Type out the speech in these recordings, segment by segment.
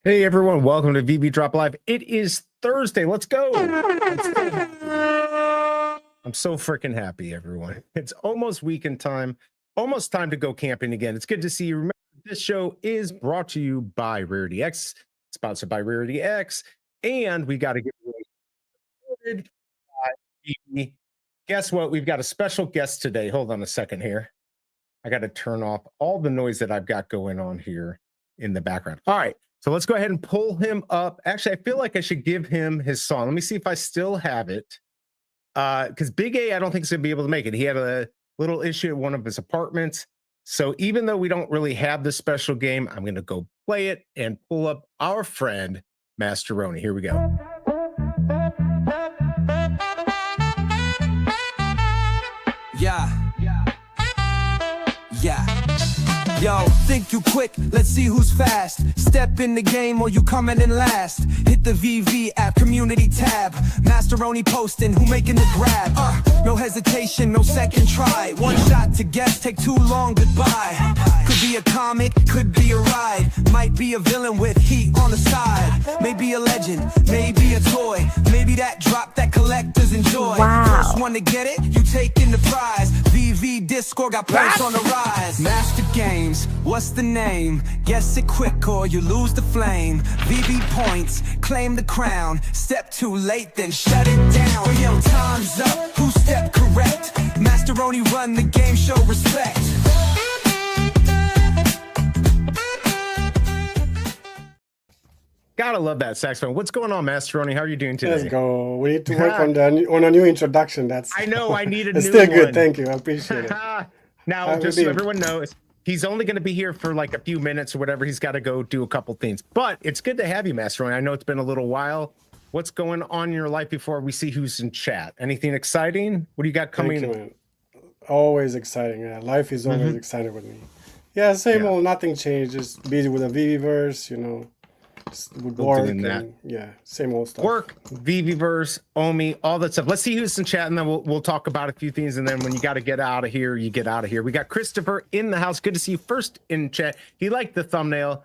Hey everyone, welcome to VB Drop Live. It is Thursday. Let's go. I'm so freaking happy, everyone. It's almost weekend time, almost time to go camping again. It's good to see you. Remember, this show is brought to you by Rarity X, sponsored by Rarity X, and we got to get started. Guess what? We've got a special guest today. Hold on a second here. I got to turn off all the noise that I've got going on here in the background. All right. So let's go ahead and pull him up. Actually, I feel like I should give him his song. Let me see if I still have it. Because Big A, I don't think he's going to be able to make it. He had a little issue at one of his apartments. So even though we don't really have this special game, I'm going to go play it and pull up our friend, Masteroni. Here we go. Yeah. Yo, think you quick, let's see who's fast. Step in the game or you coming in last. Hit the VV app, community tab. Masteroni posting, who making the grab. No hesitation, no second try. One shot to guess, take too long, goodbye. Could be a comic, could be a ride. Might be a villain with heat on the side. Maybe a legend, maybe a toy. Maybe that drop that collectors enjoy. First one to get it, you taking the prize. VV Discord got points on the rise. Master games, what's the name? Guess it quick or you lose the flame. VV points, claim the crown. Step too late, then shut it down. Well, yo, time's up, who stepped correct? Masteroni run the game, show respect. Gotta love that saxophone. What's going on, Masteroni? How are you doing today? Let's go. We need to work on a new introduction. That's I know. I need a it's new still good. one. Thank you. I appreciate it. Now, just so everyone knows, he's only going to be here for like a few minutes or whatever. He's got to go do a couple things. But it's good to have you, Masteroni. I know it's been a little while. What's going on in your life before we see who's in chat? Anything exciting? What do you got coming? Thank you, man. Always exciting. Yeah, life is always exciting with me. Yeah, same old. Nothing changed. Just busy with the Viviverse, you know. With work and, yeah, same old stuff. Work, Viviverse, Omi, all that stuff. Let's see who's in chat, and then we'll talk about a few things. And then when you got to get out of here, you get out of here. We got Christopher in the house. Good to see you first in chat. He liked the thumbnail.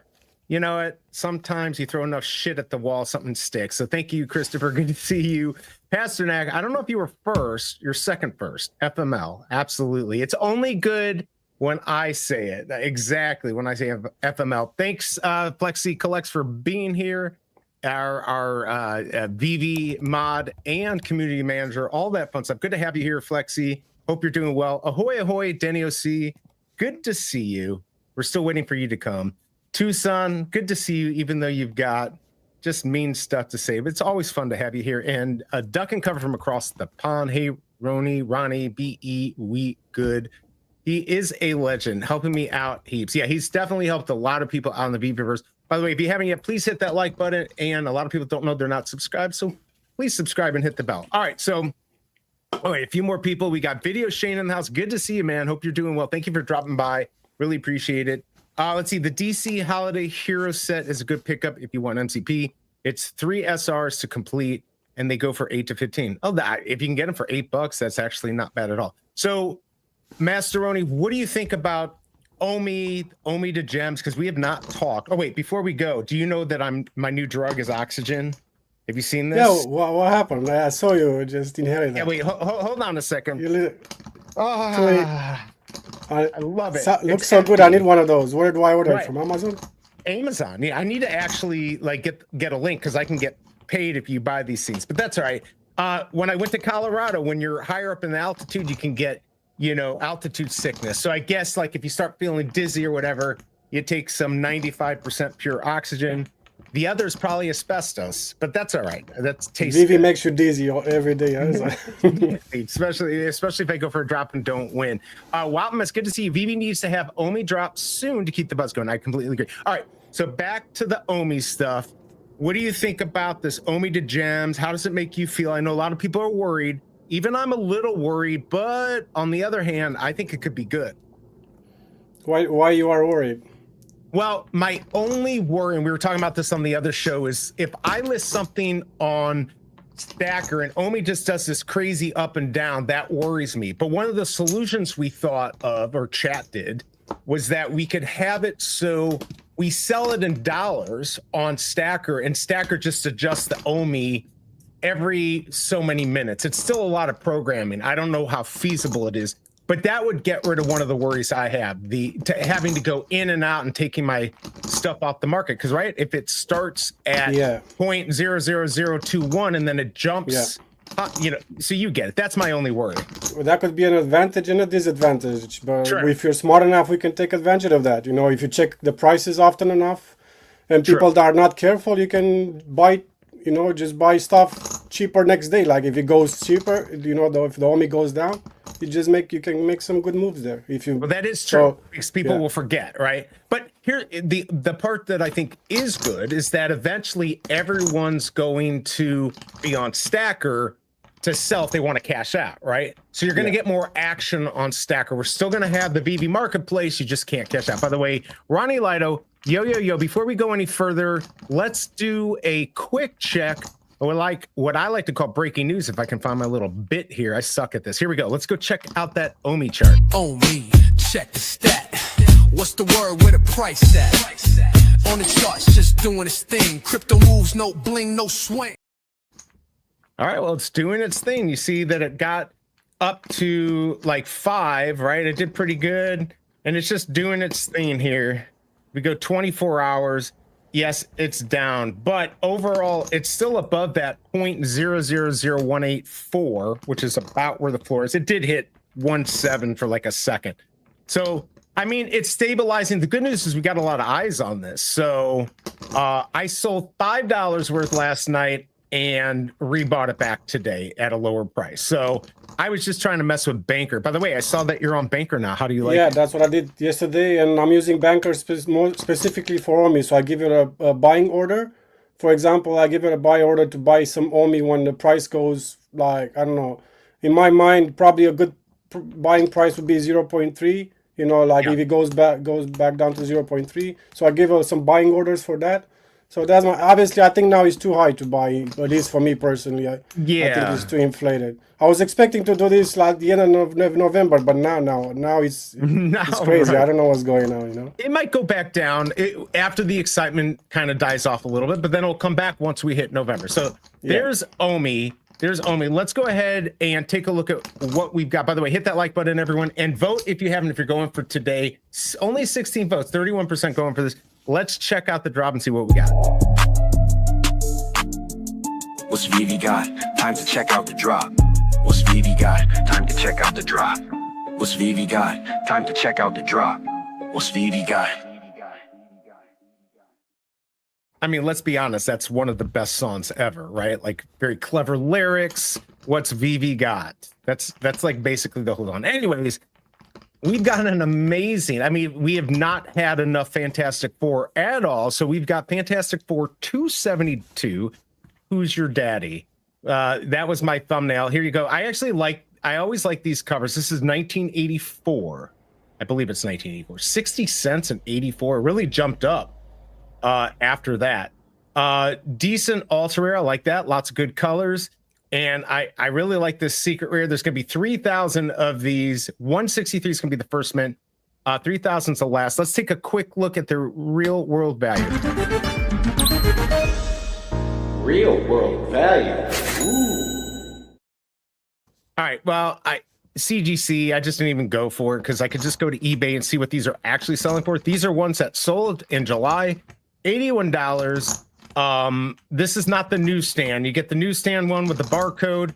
You know what? Sometimes you throw enough shit at the wall, something sticks. So thank you, Christopher. Good to see you. Pasternak, I don't know if you were first. You're second first. FML, absolutely. It's only good when I say it. Exactly, when I say FML. Thanks, Flexi Collects, for being here. Our VV mod and community manager, all that fun stuff. Good to have you here, Flexi. Hope you're doing well. Ahoy, ahoy, Denny OC. Good to see you. We're still waiting for you to come. Tucson, good to see you, even though you've got just mean stuff to say. But it's always fun to have you here. And a duck and cover from across the pond. Hey, Ronnie, BE, we good. He is a legend, helping me out heaps. Yeah, he's definitely helped a lot of people out in the Viviverse. By the way, if you haven't yet, please hit that like button. And a lot of people don't know they're not subscribed, so please subscribe and hit the bell. All right, so a few more people. We got Video Shane in the house. Good to see you, man. Hope you're doing well. Thank you for dropping by. Really appreciate it. Let's see. The DC Holiday Hero set is a good pickup if you want MCP. It's 3 SRs to complete, and they go for 8 to 15. Oh, if you can get them for $8, that's actually not bad at all. So, Masteroni, what do you think about Omi to Gems? Because we have not talked. Oh wait, before we go, do you know that my new drug is oxygen? Have you seen this? Yeah, what happened? I saw you just inherit that. Yeah, wait, hold on a second. I love it. Looks so good. I need one of those. Where do I order it from? Amazon? Amazon. Yeah, I need to actually like get a link because I can get paid if you buy these things. But that's all right. When I went to Colorado, when you're higher up in the altitude, you can get altitude sickness. So I guess like if you start feeling dizzy or whatever, you take some 95% pure oxygen. The other is probably asbestos, but that's all right. That's tasty. Vivi makes you dizzy every day. especially if I go for a drop and don't win. Walton, it's good to see you. Vivi needs to have Omi drop soon to keep the buzz going. I completely agree. All right, so back to the Omi stuff. What do you think about this Omi to Gems? How does it make you feel? I know a lot of people are worried. Even I'm a little worried, but on the other hand, I think it could be good. Why you are worried? Well, my only worry, and we were talking about this on the other show, is if I list something on Stacker and Omi just does this crazy up and down, that worries me. But one of the solutions we thought of, or chat did, was that we could have it so we sell it in dollars on Stacker, and Stacker just adjusts the Omi every so many minutes. It's still a lot of programming. I don't know how feasible it is, but that would get rid of one of the worries I have, having to go in and out and taking my stuff off the market. Because right, if it starts at 0.00021 and then it jumps, you know, so you get it. That's my only worry. Well, that could be an advantage and a disadvantage, but Sure. if you're smart enough, we can take advantage of that. You know, if you check the prices often enough, and people that are not careful, you can buy, you know, just buy stuff cheaper next day. Like if it goes cheaper, you know, if the Omi goes down, you can make some good moves there. If you Well, that is true, because people will forget, right? But here, the part that I think is good is that eventually everyone's going to be on Stacker to sell if they want to cash out, right? So you're going to get more action on Stacker. We're still going to have the Veve marketplace. You just can't cash out. By the way, Ronnie Lido, yo, before we go any further, let's do a quick check. What I like to call breaking news, if I can find my little bit here. I suck at this. Here we go. Let's go check out that Omi chart. Omi, check the stat. What's the word, where the price at? On the charts, just doing its thing. Crypto moves, no bling, no swing. All right, well, it's doing its thing. You see that it got up to like 5, right? It did pretty good, and it's just doing its thing here. We go 24 hours. Yes, it's down, but overall, it's still above that 0.000184, which is about where the floor is. It did hit 1.7 for like a second. So, I mean, it's stabilizing. The good news is we got a lot of eyes on this. So I sold $5 worth last night and rebought it back today at a lower price. So I was just trying to mess with Banker. By the way, I saw that you're on Banker now. How do you like it? That's what I did yesterday, and I'm using Banker more specifically for Omi. So I give it a buying order. For example, I give it a buy order to buy some Omi when the price goes, like, I don't know. In my mind, probably a good buying price would be 0.3. You know, like if it goes back down to 0.3. So I give her some buying orders for that. So that's obviously I think now it's too high to buy, at least for me personally. I think it's too inflated. I was expecting to do this like the end of November, but now it's crazy. Right. I don't know what's going on, you know. It might go back down after the excitement kind of dies off a little bit, but then it'll come back once we hit November. So there's Omi. There's Omi. Let's go ahead and take a look at what we've got. By the way, hit that like button, everyone, and vote if you haven't, if you're going for today. Only 16 votes, 31% going for this. Let's check out the drop and see what we got. What's Veve got? Time to check out the drop. What's Veve got? Time to check out the drop. What's Veve got? Time to check out the drop. What's Veve got? I mean, let's be honest, that's one of the best songs ever, right? Like very clever lyrics. What's Veve got? That's like basically the whole song. Anyways, we've got an amazing, I mean, we have not had enough Fantastic Four at all. So we've got Fantastic Four 272. Who's your daddy? That was my thumbnail. Here you go. I always like these covers. This is 1984. I believe it's 1984. 60 cents and 84. It really jumped up after that. Decent ultra rare. I like that. Lots of good colors. And I really like this secret rare. There's going to be 3,000 of these. 163 is going to be the first mint. 3,000 is the last. Let's take a quick look at their real world value. Real world value. Ooh. All right. Well, CGC, I just didn't even go for it because I could just go to eBay and see what these are actually selling for. These are ones that sold in July, $81. This is not the newsstand. You get the newsstand one with the barcode.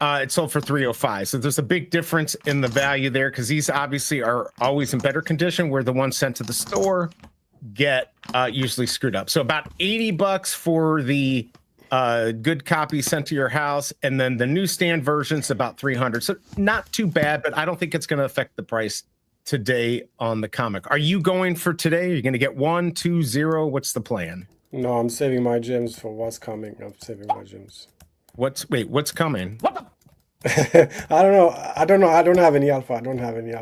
It sold for $305. So there's a big difference in the value there because these obviously are always in better condition, where the ones sent to the store get usually screwed up. So about $80 for the good copy sent to your house, and then the newsstand version's about $300. So not too bad, but I don't think it's going to affect the price today on the comic. Are you going for today? Are you going to get 1, 2, 0? What's the plan? No, I'm saving my gems for what's coming. I'm saving my gems. What's coming? What the? I don't know. I don't have any alpha.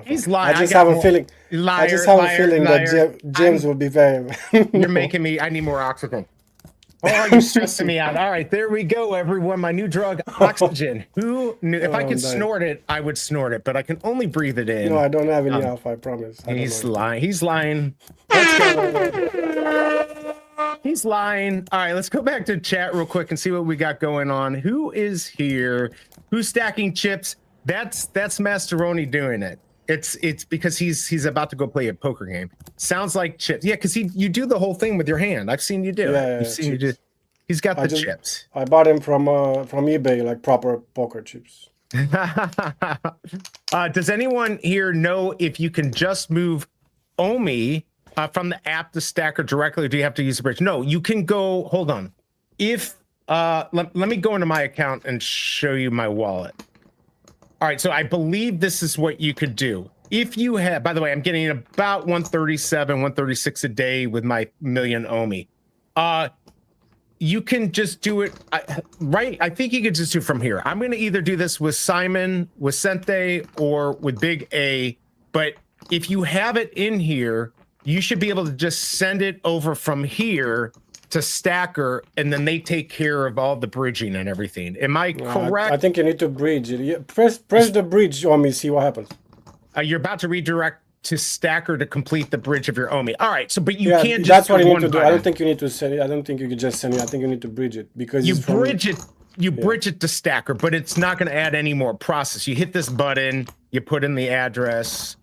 He's lying. I just have a feeling. Liar, that gems will be very. You're making me. I need more oxygen. Oh, you're stressing me out. All right, there we go, everyone. My new drug, oxygen. Who knew? If I could snort it, I would snort it, but I can only breathe it in. No, I don't have any alpha, I promise. He's lying. He's lying. Let's go. He's lying. All right, let's go back to chat real quick and see what we got going on. Who is here? Who's stacking chips? That's Masteroni doing it. It's because he's about to go play a poker game. Sounds like chips. Yeah, because you do the whole thing with your hand. I've seen you do it. Yeah, I've seen you do. He's got the chips. I bought him from eBay, like proper poker chips. Does anyone here know if you can just move Omi from the app to Stacker directly, or do you have to use the bridge? No, you can go. Hold on. If let me go into my account and show you my wallet. All right, so I believe this is what you could do. If you have, by the way, I'm getting about 137, 136 a day with my million Omi. You can just do it, right? I think you could just do it from here. I'm going to either do this with Simon, with Sente, or with Big A. But if you have it in here, you should be able to just send it over from here to Stacker, and then they take care of all the bridging and everything. Am I correct? I think you need to bridge it. Yeah, press the bridge, Omi, see what happens. You're about to redirect to Stacker to complete the bridge of your Omi. All right, so but you can't just that's what you need to do. button. I don't think you need to send it. I don't think you can just send it. I think you need to bridge it because you bridge it. You bridge it to Stacker, but it's not going to add any more process. You hit this button, you put in the address.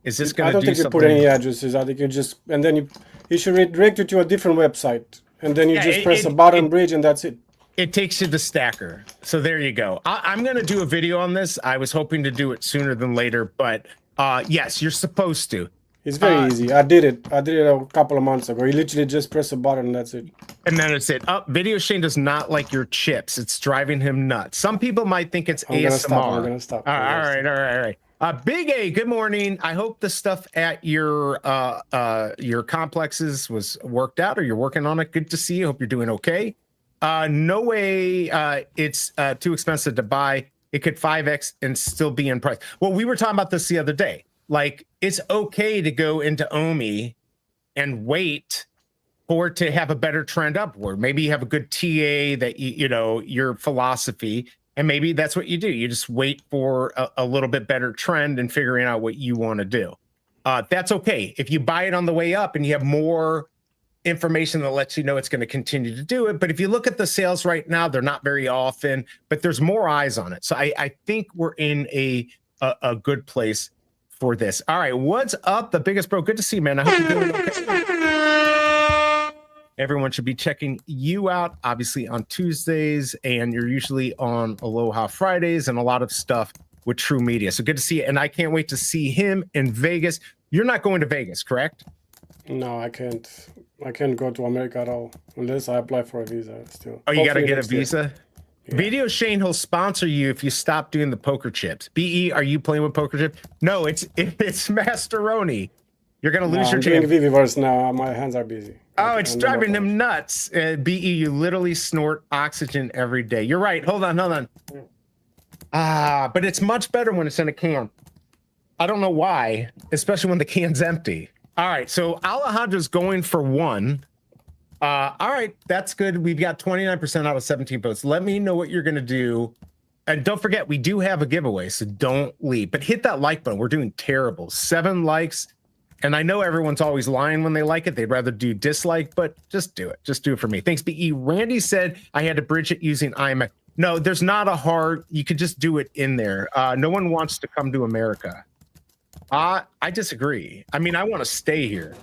Is this going to do something? I don't think you put any addresses. I think you just, and then you should redirect it to a different website, and then you just press a button bridge, and that's it. It takes you to Stacker. So there you go. I'm going to do a video on this. I was hoping to do it sooner than later, but yes, you're supposed to. It's very easy. I did it a couple of months ago. You literally just press a button and that's it. And then it's it. Video Shane does not like your chips. It's driving him nuts. Some people might think it's ASMR. I'm gonna stop. All right. Big A, good morning. I hope the stuff at your complexes was worked out, or you're working on it. Good to see you. Hope you're doing okay. No way it's too expensive to buy. It could 5x and still be in price. Well, we were talking about this the other day. Like, it's okay to go into Omi and wait for it to have a better trend upward. Maybe you have a good TA that you know your philosophy, and maybe that's what you do. You just wait for a little bit better trend and figuring out what you want to do. That's okay. If you buy it on the way up and you have more information that lets you know it's going to continue to do it. But if you look at the sales right now, they're not very often, but there's more eyes on it. So I think we're in a good place for this. All right, what's up, the biggest bro? Good to see you, man. I hope you're doing okay. Everyone should be checking you out, obviously, on Tuesdays, and you're usually on Aloha Fridays and a lot of stuff with True Media. So good to see you, and I can't wait to see him in Vegas. You're not going to Vegas, correct? No, I can't. I can't go to America at all unless I apply for a visa still. Oh, you got to get a visa? Yeah. Video Shane, he'll sponsor you if you stop doing the poker chips. BE, are you playing with poker chips? No, it's Masteroni. You're going to lose your chance. I'm doing Viviverse now. My hands are busy. Oh, it's driving them nuts. BE, you literally snort oxygen every day. You're right. Hold on. But it's much better when it's in a can. I don't know why, especially when the can's empty. All right, so Alejandra's going for one. All right, that's good. We've got 29% out of 17 votes. Let me know what you're going to do. And don't forget, we do have a giveaway, so don't leave. But hit that like button. We're doing terrible. 7 likes. And I know everyone's always lying when they like it. They'd rather do dislike, but just do it. Just do it for me. Thanks, BE. Randy said I had to bridge it using iMac. No, there's not a hard. You could just do it in there. No one wants to come to America. I disagree. I mean, I want to stay here.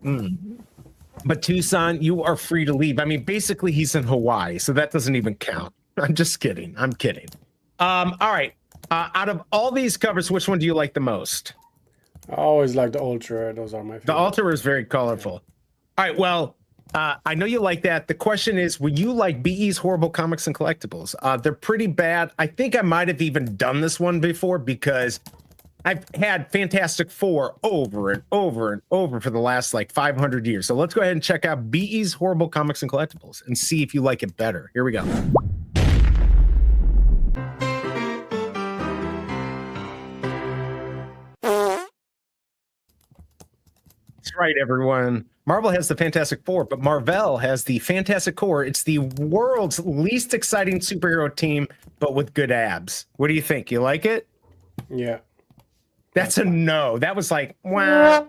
But Tucson, you are free to leave. I mean, basically, he's in Hawaii, so that doesn't even count. I'm just kidding. I'm kidding. All right. Out of all these covers, which one do you like the most? I always like the Ultra. Those are my favorite. The Ultra is very colorful. All right. Well, I know you like that. The question is, will you like BE's Horrible Comics and Collectibles? They're pretty bad. I think I might have even done this one before because I've had Fantastic Four over and over and over for the last like 500 years. So let's go ahead and check out BE's Horrible Comics and Collectibles and see if you like it better. Here we go. That's right, everyone. Marvel has the Fantastic Four, but Marvel has the Fantastic Core. It's the world's least exciting superhero team, but with good abs. What do you think? You like it? Yeah. That's a no. That was like, wow.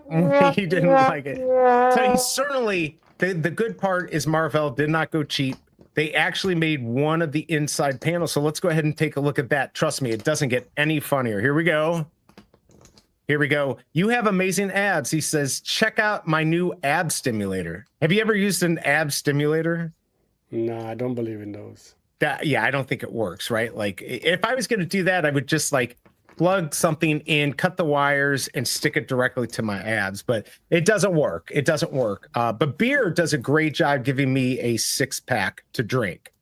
He didn't like it. So he certainly, the good part is Marvel did not go cheap. They actually made one of the inside panels. So let's go ahead and take a look at that. Trust me, it doesn't get any funnier. Here we go. Here we go. You have amazing abs. He says, check out my new ab stimulator. Have you ever used an ab stimulator? No, I don't believe in those. Yeah, I don't think it works, right? Like if I was going to do that, I would just like plug something in, cut the wires, and stick it directly to my abs. But it doesn't work. It doesn't work. But beer does a great job giving me a 6-pack to drink.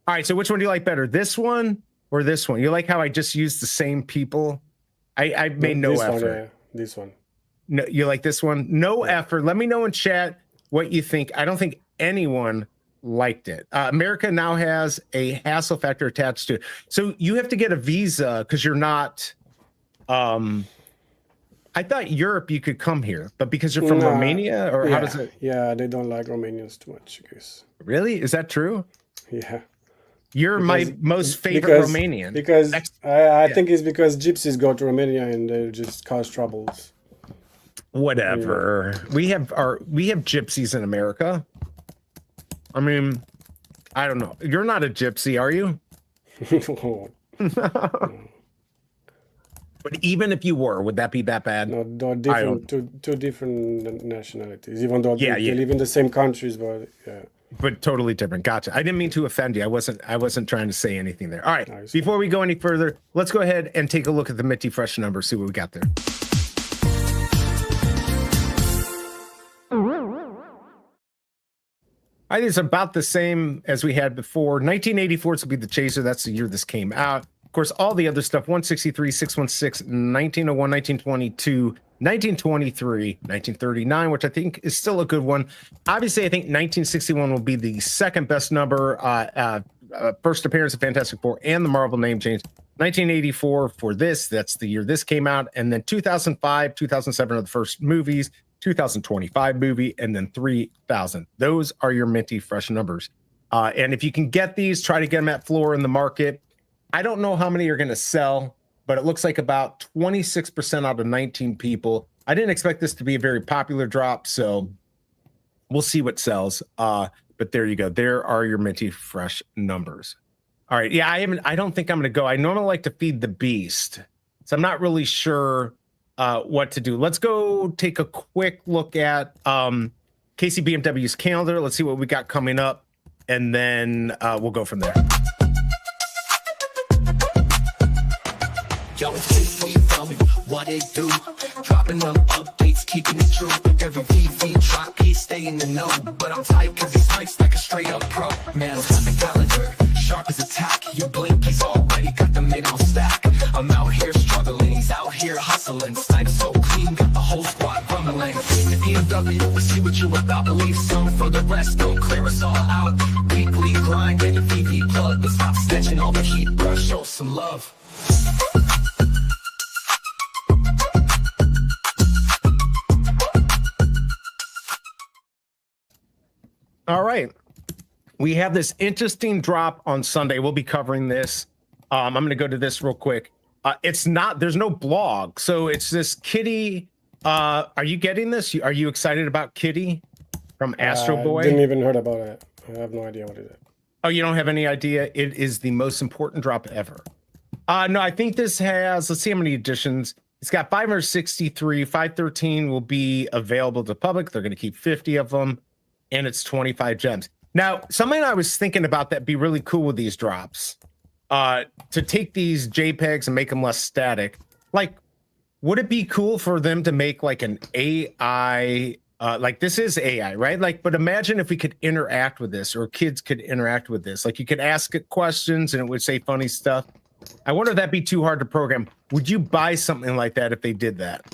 All right, so which one do you like better? This one or this one? You like how I just used the same people? I made no effort. One, yeah, this one. No, you like this one? No effort. Let me know in chat what you think. I don't think anyone liked it. America now has a hassle factor attached to it. So you have to get a visa because you're not... I thought Europe you could come here, but because you're from Romania, or yeah, how does it? Yeah, they don't like Romanians too much, I guess. Really? Is that true? Yeah. You're my most favorite Romanian. Because I think it's because gypsies go to Romania and they just cause troubles. Whatever. Yeah. We have gypsies in America. I mean, I don't know. You're not a gypsy, are you? No. But even if you were, would that be that bad? No, different, two different nationalities, even though they live in the same countries, but yeah. But totally different. Gotcha. I didn't mean to offend you. I wasn't trying to say anything there. All right. Before we go any further, let's go ahead and take a look at the Minty Fresh numbers, see what we got there. I think it's about the same as we had before. 1984 will be the chaser. That's the year this came out. Of course, all the other stuff, 163, 616, 1901, 1922, 1923, 1939, which I think is still a good one. Obviously, I think 1961 will be the second best number. First appearance of Fantastic Four and the Marvel name change. 1984 for this, that's the year this came out. And then 2005, 2007 are the first movies, 2025 movie, and then 3000. Those are your Minty Fresh numbers. And if you can get these, try to get them at floor in the market. I don't know how many are going to sell, but it looks like about 26% out of 19 people. I didn't expect this to be a very popular drop, so we'll see what sells. But there you go. There are your Minty Fresh numbers. All right. Yeah, I don't think I'm going to go. I normally like to feed the beast, so I'm not really sure what to do. Let's go take a quick look at KCBMW's calendar. Let's see what we got coming up, and then we'll go from there. Yo, please tell me what it do. Dropping them updates, keeping it true. Every VV drop, he stay in the know. But I'm tight cause he's nice like a straight up pro. Man, I'm on the calendar, sharp as a tack. You blink, he's already got the mid on stack. I'm out here struggling, he's out here hustling. Snipe so clean, got the whole squad rumbling. The BMW, we see what you about, believe some. For the rest, don't clear us all out. Weekly grind, get a VV plug. But stop snatching all the heat, bruh, show some love. All right. We have this interesting drop on Sunday. We'll be covering this. I'm going to go to this real quick. There's no blog. So it's this Kitty. Are you getting this? Are you excited about Kitty from Astro Boy? I didn't even heard about it. I have no idea what it is. Oh, you don't have any idea? It is the most important drop ever. No, I think this has, let's see how many editions. It's got 563. 513 will be available to the public. They're going to keep 50 of them. And it's 25 gems. Now, something I was thinking about that'd be really cool with these drops, to take these JPEGs and make them less static. Like, would it be cool for them to make like an AI, like this is AI, right? Like, but imagine if we could interact with this, or kids could interact with this. Like you could ask it questions and it would say funny stuff. I wonder if that'd be too hard to program. Would you buy something like that if they did that?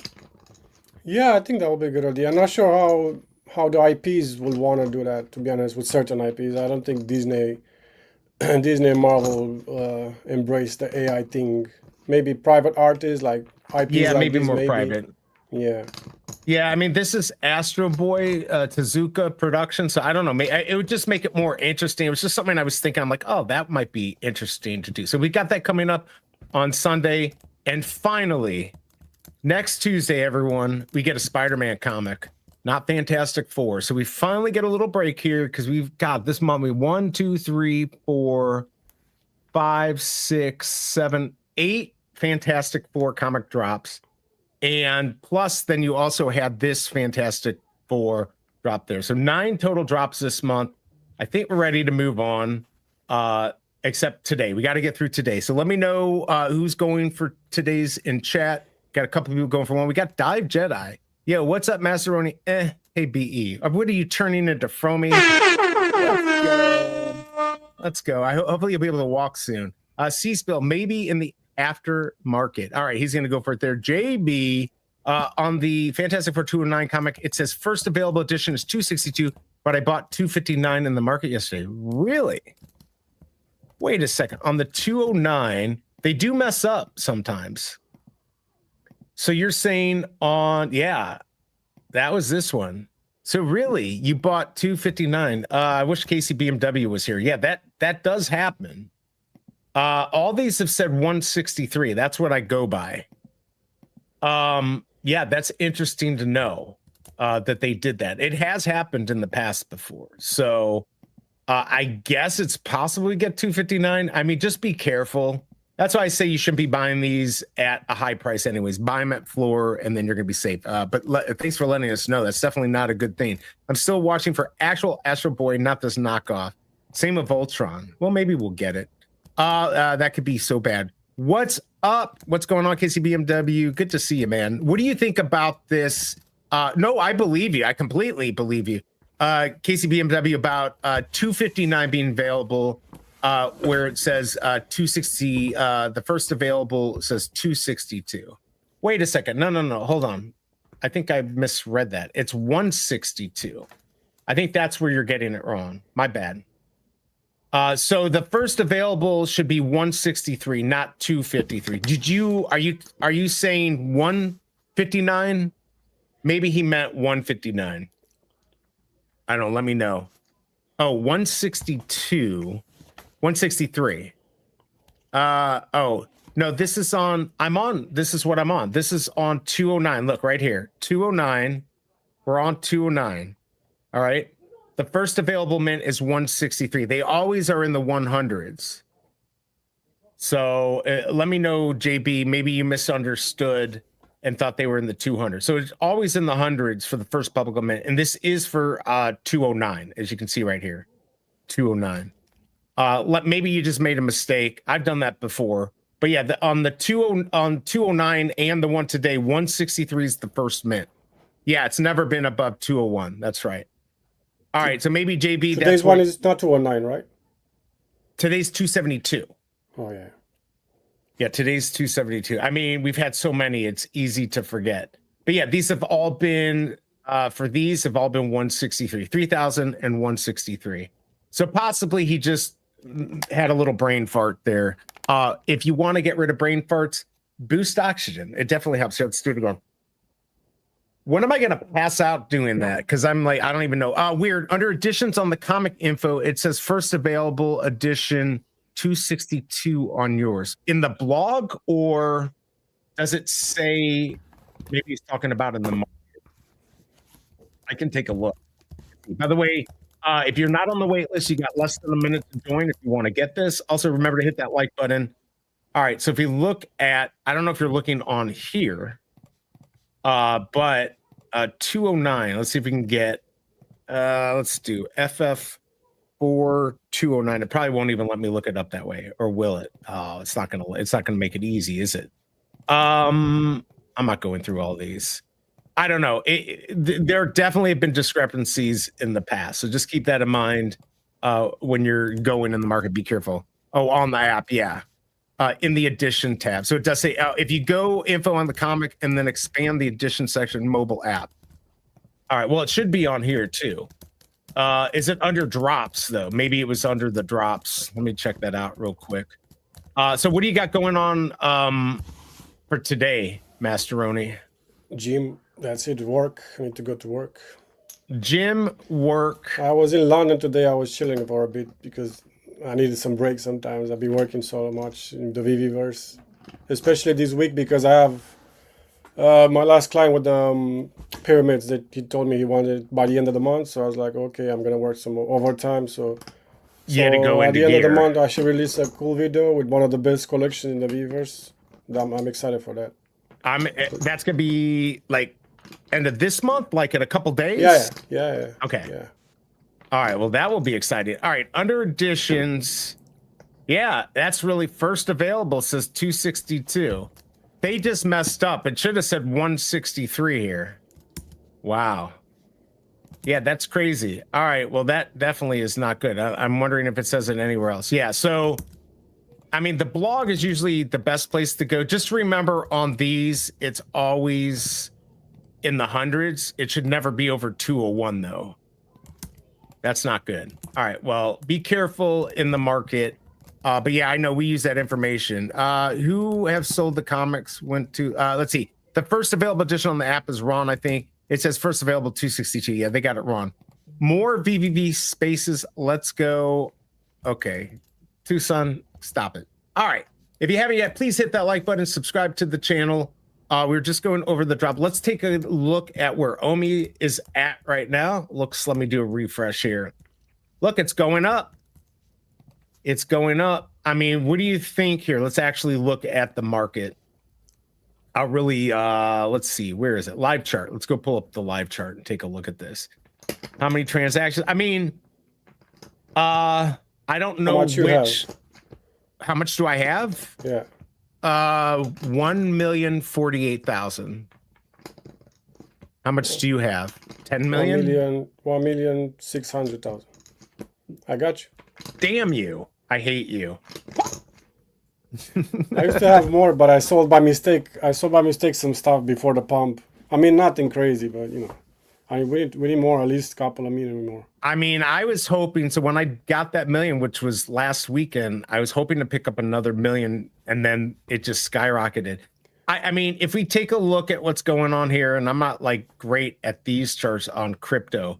Yeah, I think that would be a good idea. I'm not sure how the IPs will want to do that, to be honest, with certain IPs. I don't think Disney and Marvel embrace the AI thing. Maybe private artists like IPs. Yeah, like maybe this, more private. Yeah. Yeah, I mean, this is Astro Boy Tezuka production, so I don't know. It would just make it more interesting. It was just something I was thinking. I'm like, oh, that might be interesting to do. So we got that coming up on Sunday, and finally, next Tuesday, everyone, we get a Spider-Man comic, not Fantastic Four. So we finally get a little break here because we've got this month. We 1, 2, 3, 4, 5, 6, 7, 8 Fantastic Four comic drops. And plus, then you also had this Fantastic Four drop there. So 9 total drops this month. I think we're ready to move on, except today. We got to get through today. So let me know who's going for today's in chat. Got a couple of people going for one. We got Dive Jedi. Yo, what's up, Masteroni? Hey, BE. What are you turning into, Fromy? Let's go. Hopefully you'll be able to walk soon. C-Spill, maybe in the aftermarket. All right, he's going to go for it there. JB, on the Fantastic Four 209 comic, it says first available edition is 262, but I bought 259 in the market yesterday. Really? Wait a second. On the 209, they do mess up sometimes. So you're saying yeah, that was this one. So really, you bought 259. I wish Casey BMW was here. Yeah, that does happen. All these have said 163. That's what I go by. Yeah, that's interesting to know that they did that. It has happened in the past before. So I guess it's possible to get 259. I mean, just be careful. That's why I say you shouldn't be buying these at a high price anyways. Buy them at floor and then you're going to be safe. But thanks for letting us know. That's definitely not a good thing. I'm still watching for actual Astro Boy, not this knockoff. Same with Voltron. Well, maybe we'll get it. That could be so bad. What's up? What's going on, KCBMW? Good to see you, man. What do you think about this? No, I believe you. I completely believe you. KCBMW about 259 being available, where it says 260. The first available says 262. Wait a second. No. Hold on. I think I misread that. It's 162. I think that's where you're getting it wrong. My bad. So the first available should be 163, not 253. Are you saying 159? Maybe he meant 159. I don't know. Let me know. Oh, 162, 163. Oh, no, this is on. This is what I'm on. This is on 209. Look right here. 209. We're on 209. All right. The first available mint is 163. They always are in the 100s. So let me know, JB. Maybe you misunderstood and thought they were in the 200s. So it's always in the hundreds for the first public mint. And this is for 209, as you can see right here. 209. Maybe you just made a mistake. I've done that before. But yeah, on 209 and the one today, 163 is the first mint. Yeah, it's never been above 201. That's right. All right, so maybe JB. Today's one is not 209, right? Today's 272. Oh yeah. Yeah, today's 272. I mean, we've had so many, it's easy to forget. But yeah, these have all been 163, 3,000 and 163. So possibly he just had a little brain fart there. If you want to get rid of brain farts, boost oxygen. It definitely helps. So let's do it again. When am I going to pass out doing that? Because I'm like, I don't even know. Weird. Under editions on the comic info, it says first available edition 262 on yours. In the blog, or does it say maybe he's talking about in the market? I can take a look. By the way, if you're not on the wait list, you got less than a minute to join if you want to get this. Also, remember to hit that like button. All right. So if you look at, I don't know if you're looking on here, but 209. Let's see if we can get. Let's do FF4 209. It probably won't even let me look it up that way, or will it? Oh, it's not gonna make it easy, is it? I'm not going through all these. I don't know. There definitely have been discrepancies in the past, so just keep that in mind when you're going in the market. Be careful. Oh, on the app, yeah. In the edition tab. So it does say, if you go info on the comic and then expand the edition section, mobile app. All right, well, it should be on here too. Is it under drops though? Maybe it was under the drops. Let me check that out real quick. So what do you got going on for today, Masteroni? Gym That's it. Work. I need to go to work. Gym, work. I was in London today. I was chilling for a bit because I needed some break sometimes. I've been working so much in the Viviverse, especially this week because I have my last client with the pyramids that he told me he wanted by the end of the month. So I was like, okay, I'm gonna work some overtime. So You had to go at into the end of the gear. month, I should release a cool video with one of the best collections in the Viviverse. I'm excited for that. That's gonna be like end of this month, like in a couple days. Yeah. Okay. Yeah. All right. Well, that will be exciting. All right. Under editions, yeah, that's really first available. Says 262. They just messed up. It should have said 163 here. Wow. Yeah, that's crazy. All right. Well, that definitely is not good. I'm wondering if it says it anywhere else. Yeah. So, I mean, the blog is usually the best place to go. Just remember on these, it's always in the hundreds. It should never be over 201, though. That's not good. All right. Well, be careful in the market. But yeah, I know we use that information. Who have sold the comics went to, let's see. The first available edition on the app is Ron, I think. It says first available 262. Yeah, they got it wrong. More VVV spaces. Let's go. Okay. Tucson, stop it. All right. If you haven't yet, please hit that like button, subscribe to the channel. We're just going over the drop. Let's take a look at where Omi is at right now. Let me do a refresh here. Look, it's going up. It's going up. I mean, what do you think here? Let's actually look at the market. I'll really, let's see. Where is it? Live chart. Let's go pull up the live chart and take a look at this. How many transactions? I mean, I don't know how much do I have? Yeah. 1,048,000. How much do you have? 10 million? 1,600,000. I got you. Damn you. I hate you. I used to have more, but I sold by mistake. I sold by mistake some stuff before the pump. I mean, nothing crazy, but you know, we need more, at least a couple of million more. I mean, I was hoping, so when I got that million, which was last weekend, I was hoping to pick up another million, and then it just skyrocketed. I mean, if we take a look at what's going on here, and I'm not like great at these charts on crypto,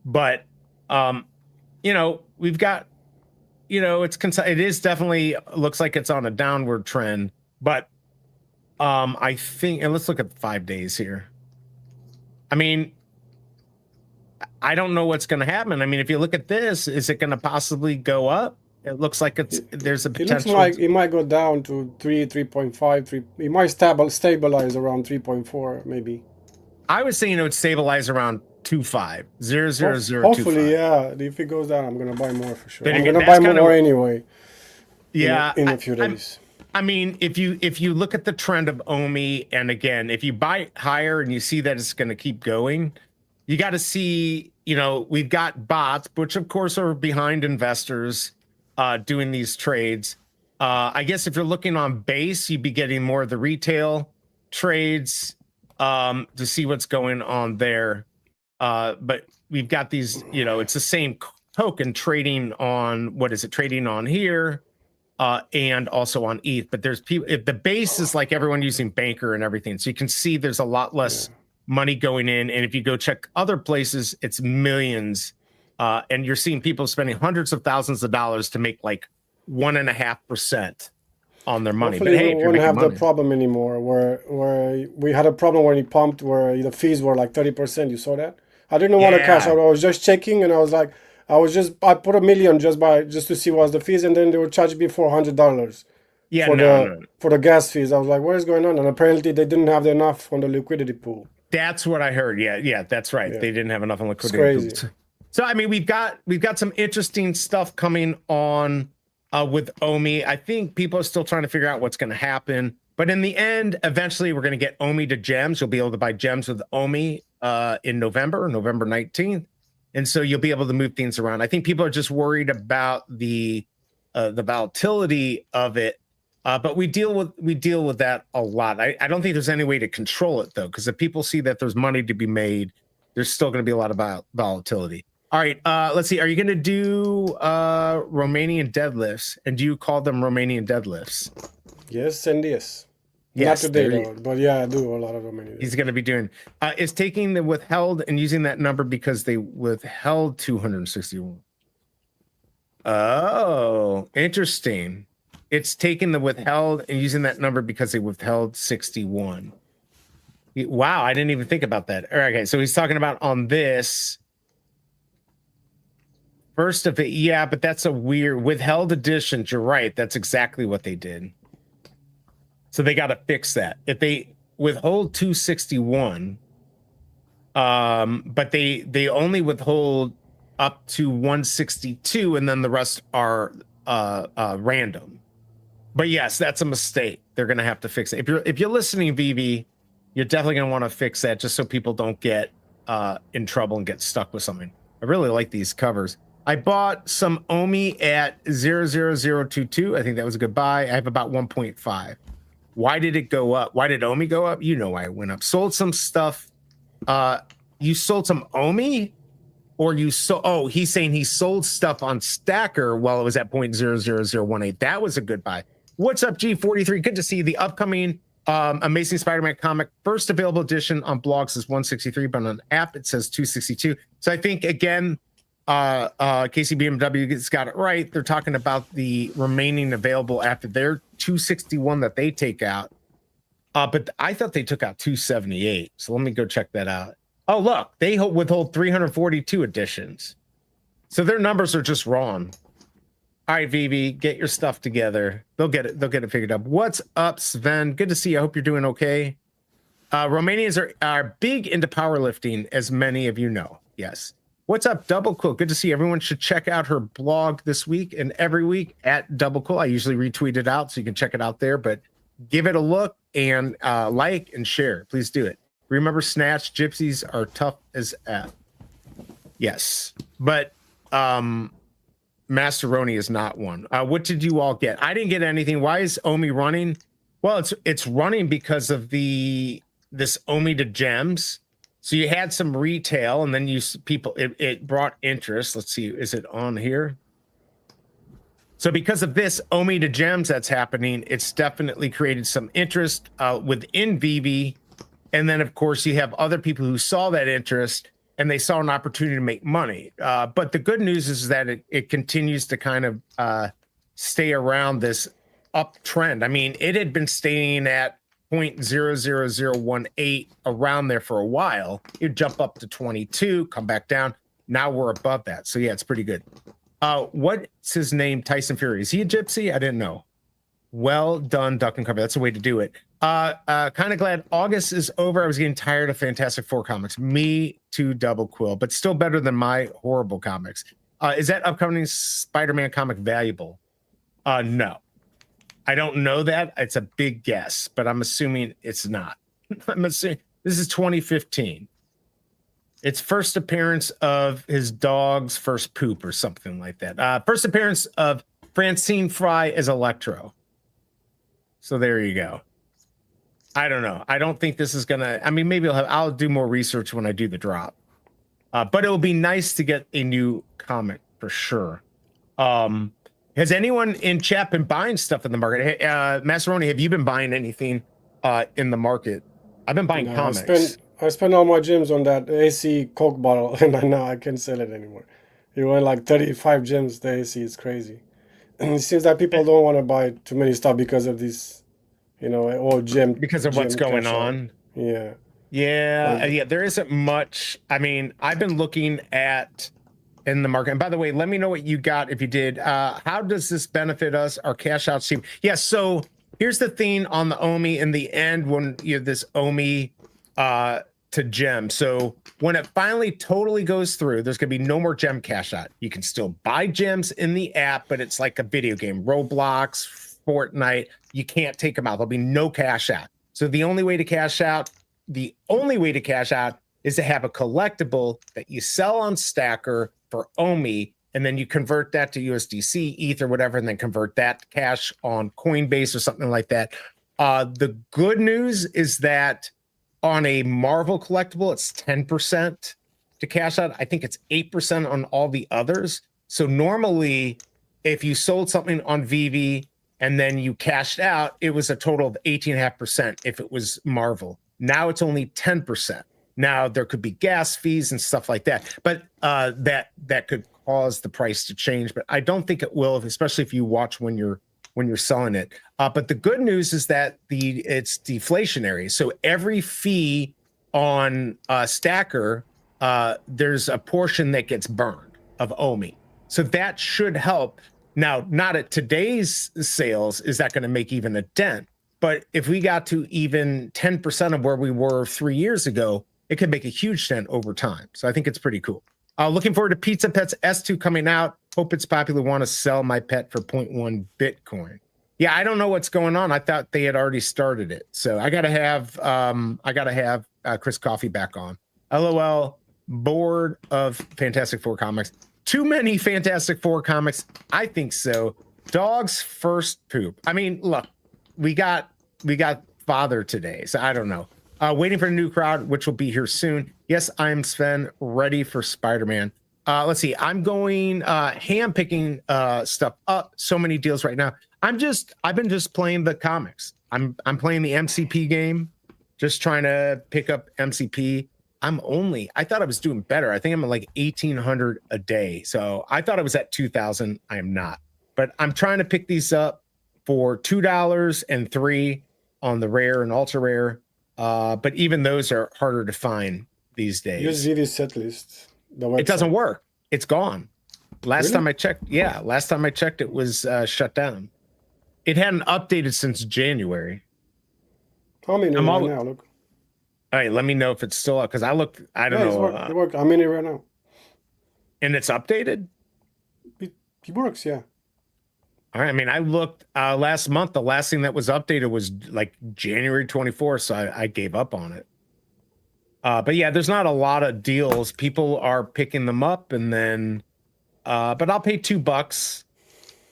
but you know, we've got, you know, it is definitely looks like it's on a downward trend, but I think, and let's look at 5 days here. I mean, I don't know what's going to happen. I mean, if you look at this, is it going to possibly go up? It looks like there's a potential. It looks like it might go down to 3.5, 3. It might stabilize around 3.4, maybe. I was saying it would stabilize around 2.5, 0.0025. Hopefully, yeah. If it goes down, I'm gonna buy more for sure. Then I'm gonna buy more anyway. Yeah, in a few days. I mean, if you look at the trend of Omi, and again, if you buy higher and you see that it's going to keep going, you got to see. You know, we've got bots, which of course are behind investors doing these trades. I guess if you're looking on base, you'd be getting more of the retail trades to see what's going on there. But we've got these, you know, it's the same token trading on, what is it, trading on here and also on ETH. But there's people, if the base is like everyone using Banker and everything. So you can see there's a lot less money going in. And if you go check other places, it's millions. And you're seeing people spending hundreds of thousands of dollars to make like 1.5% on their money. Hopefully but hey, we won't have the problem anymore where we had a problem when he pumped where the fees were like 30%. You saw that? I didn't want to cash out. I was just checking and I was like, I put $1 million just to see what's the fees, and then they would charge me $400 for the gas fees. I was like, what is going on? And apparently they didn't have enough on the liquidity pool. That's what I heard. Yeah, that's right. Yeah. They didn't have enough on liquidity. It's crazy. So I mean, we've got some interesting stuff coming on with Omi. I think people are still trying to figure out what's going to happen, but in the end, eventually we're going to get Omi to gems. You'll be able to buy gems with Omi in November 19th, and so you'll be able to move things around. I think people are just worried about the volatility of it. But we deal with that a lot. I don't think there's any way to control it though, because if people see that there's money to be made, there's still going to be a lot of volatility. All right, let's see. Are you going to do Romanian deadlifts? And do you call them Romanian deadlifts? Yes and yes. Yes, Not today there though, but yeah, I do a lot of many days. he's going to be doing. Is taking the withheld and using that number because they withheld 261. Oh, interesting. It's taking the withheld and using that number because they withheld 61. Wow, I didn't even think about that. All right, okay, so he's talking about on this first of it. Yeah, but that's a weird withheld additions. You're right. That's exactly what they did. So they got to fix that. If they withhold 261, but they only withhold up to 162, and then the rest are random. But yes, that's a mistake. They're gonna have to fix it. If you're listening, Veve, you're definitely gonna want to fix that just so people don't get in trouble and get stuck with something. I really like these covers. I bought some Omi at 00022. I think that was a good buy. I have about 1.5. Why did it go up? Why did Omi go up? You know why it went up. Sold some stuff. You sold some Omi, or you sold? Oh, he's saying he sold stuff on Stacker while it was at 0.00018. That was a good buy. What's up, G43? Good to see you. The upcoming Amazing Spider-Man comic first available edition on blogs is 163, but on app it says 262. So I think again, KCBMW has got it right. They're talking about the remaining available after their 261 that they take out. But I thought they took out 278. So let me go check that out. Oh, look, they withhold 342 editions. So their numbers are just wrong. All right, Veve, get your stuff together. They'll get it figured out. What's up, Sven? Good to see you. I hope you're doing okay. Romanians are big into powerlifting, as many of you know. Yes. What's up, Double Cool? Good to see you. Everyone should check out her blog this week and every week at Double Cool. I usually retweet it out, so you can check it out there, but give it a look and like and share. Please do it. Remember, Snatch gypsies are tough as F. Yes, but Masteroni is not one. What did you all get? I didn't get anything. Why is Omi running? Well, it's running because of this Omi to gems. So you had some retail, and then it brought interest. Let's see, is it on here? So because of this Omi to gems that's happening, it's definitely created some interest within Veve. And then, of course, you have other people who saw that interest and they saw an opportunity to make money. But the good news is that it continues to kind of stay around this uptrend. I mean, it had been staying at 0.00018 around there for a while. You jump up to 22, come back down. Now we're above that. So, yeah, it's pretty good. What's his name? Tyson Fury. Is he a gypsy? I didn't know. Well done, Duck and Cover. That's the way to do it. Kind of glad August is over. I was getting tired of Fantastic Four comics. Me too, Double Quill, but still better than my horrible comics. Is that upcoming Spider-Man comic valuable? No. I don't know that. It's a big guess, but I'm assuming it's not. I'm assuming this is 2015. It's first appearance of his dog's first poop or something like that. First appearance of Francine Fry as Electro. So there you go. I don't know. I don't think this is gonna. I mean, maybe I'll do more research when I do the drop. But it will be nice to get a new comic for sure. Has anyone in chat been buying stuff in the market? Hey, Masteroni, have you been buying anything in the market? I've been buying comics. I spent all my gems on that AC Coke bottle, and now I can't sell it anymore. It went like 35 gems. The AC is crazy. And it seems that people don't want to buy too many stuff because of this, all gem. Because of what's going on. Yeah. Yeah. There isn't much. I mean, I've been looking at in the market. And by the way, let me know what you got if you did. How does this benefit us? Our cash out team. Yeah. So here's the thing on the Omi in the end when you have this Omi to gem. So when it finally totally goes through, there's going to be no more gem cash out. You can still buy gems in the app, but it's like a video game. Roblox, Fortnite, you can't take them out. There'll be no cash out. So the only way to cash out is to have a collectible that you sell on Stacker for Omi, and then you convert that to USDC, ETH, or whatever, and then convert that to cash on Coinbase or something like that. The good news is that on a Marvel collectible, it's 10% to cash out. I think it's 8% on all the others. So normally, if you sold something on Veve and then you cashed out, it was a total of 18.5% if it was Marvel. Now it's only 10%. Now there could be gas fees and stuff like that, but that could cause the price to change. But I don't think it will, especially if you watch when you're selling it. But the good news is that it's deflationary. So every fee on Stacker, there's a portion that gets burned of OMI. So that should help. Now, not at today's sales is that going to make even a dent, but if we got to even 10% of where we were 3 years ago, it could make a huge dent over time. So I think it's pretty cool. Looking forward to Pizza Pet's S2 coming out. Hope it's popular. Want to sell my pet for 0.1 Bitcoin. Yeah, I don't know what's going on. I thought they had already started it. So I gotta have Chris Coffey back on. LOL, bored of Fantastic Four comics. Too many Fantastic Four comics? I think so. Dog's first poop. I mean, look, we got Father today, so I don't know. Waiting for a new crowd, which will be here soon. Yes, I'm Sven, ready for Spider-Man. Let's see. I'm going hand picking stuff up. So many deals right now. I've been just playing the comics. I'm playing the MCP game, just trying to pick up MCP. I thought I was doing better. I think I'm at like 1,800 a day. So I thought I was at 2,000. I am not, but I'm trying to pick these up for $2 and $3 on the rare and ultra rare. But even those are harder to find these days. Use Veve set list. It doesn't work. It's gone. Last Really? time I checked, it was shut down. It hadn't updated since January. How many I'm right all- now? Look. All right, let me know if it's still up because I looked. I don't know, It works. I'm in it right now. and it's updated. It works, yeah. All right. I mean, I looked last month. The last thing that was updated was like January 24th, so I gave up on it. But yeah, there's not a lot of deals. People are picking them up, and then, but I'll pay $2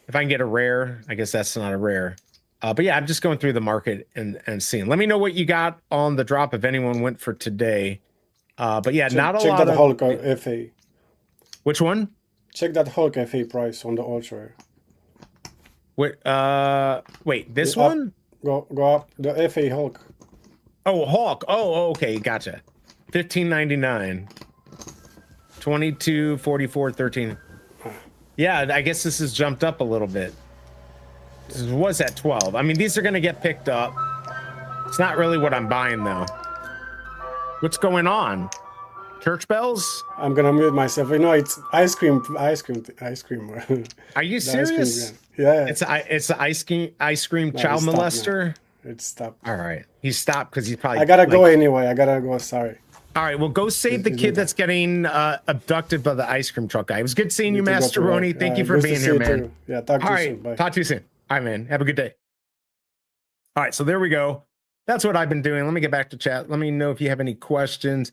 if I can get a rare. I guess that's not a rare. But yeah, I'm just going through the market and seeing. Let me know what you got on the drop if anyone went for today. But yeah, not a lot Check that of. Hulk FA. Which one? Check that Hulk FA price on the ultra. Wait, this Up. one? Go up. The FA Hulk. Oh, Hawk. Oh, okay, gotcha. $15.99. 22, 44, 13. Yeah, I guess this has jumped up a little bit. This was at 12. I mean, these are going to get picked up. It's not really what I'm buying, though. What's going on? Church bells? I'm gonna mute myself. You know, it's ice cream. Are you The ice cream serious? again. Yeah. It's the ice cream No, child he stopped now. molester. It's stopped. All right, he stopped because he's probably. I gotta go like- anyway. I gotta go. Sorry. All right, well, go save the kid that's getting abducted by the ice cream truck guy. It was good seeing you, Need to go to Masteroni. work. Thank you for Good to being see here, you man. too. Yeah, talk to All you right, soon. Bye. talk to you soon. All right, man. Have a good day. All right, so there we go. That's what I've been doing. Let me get back to chat. Let me know if you have any questions.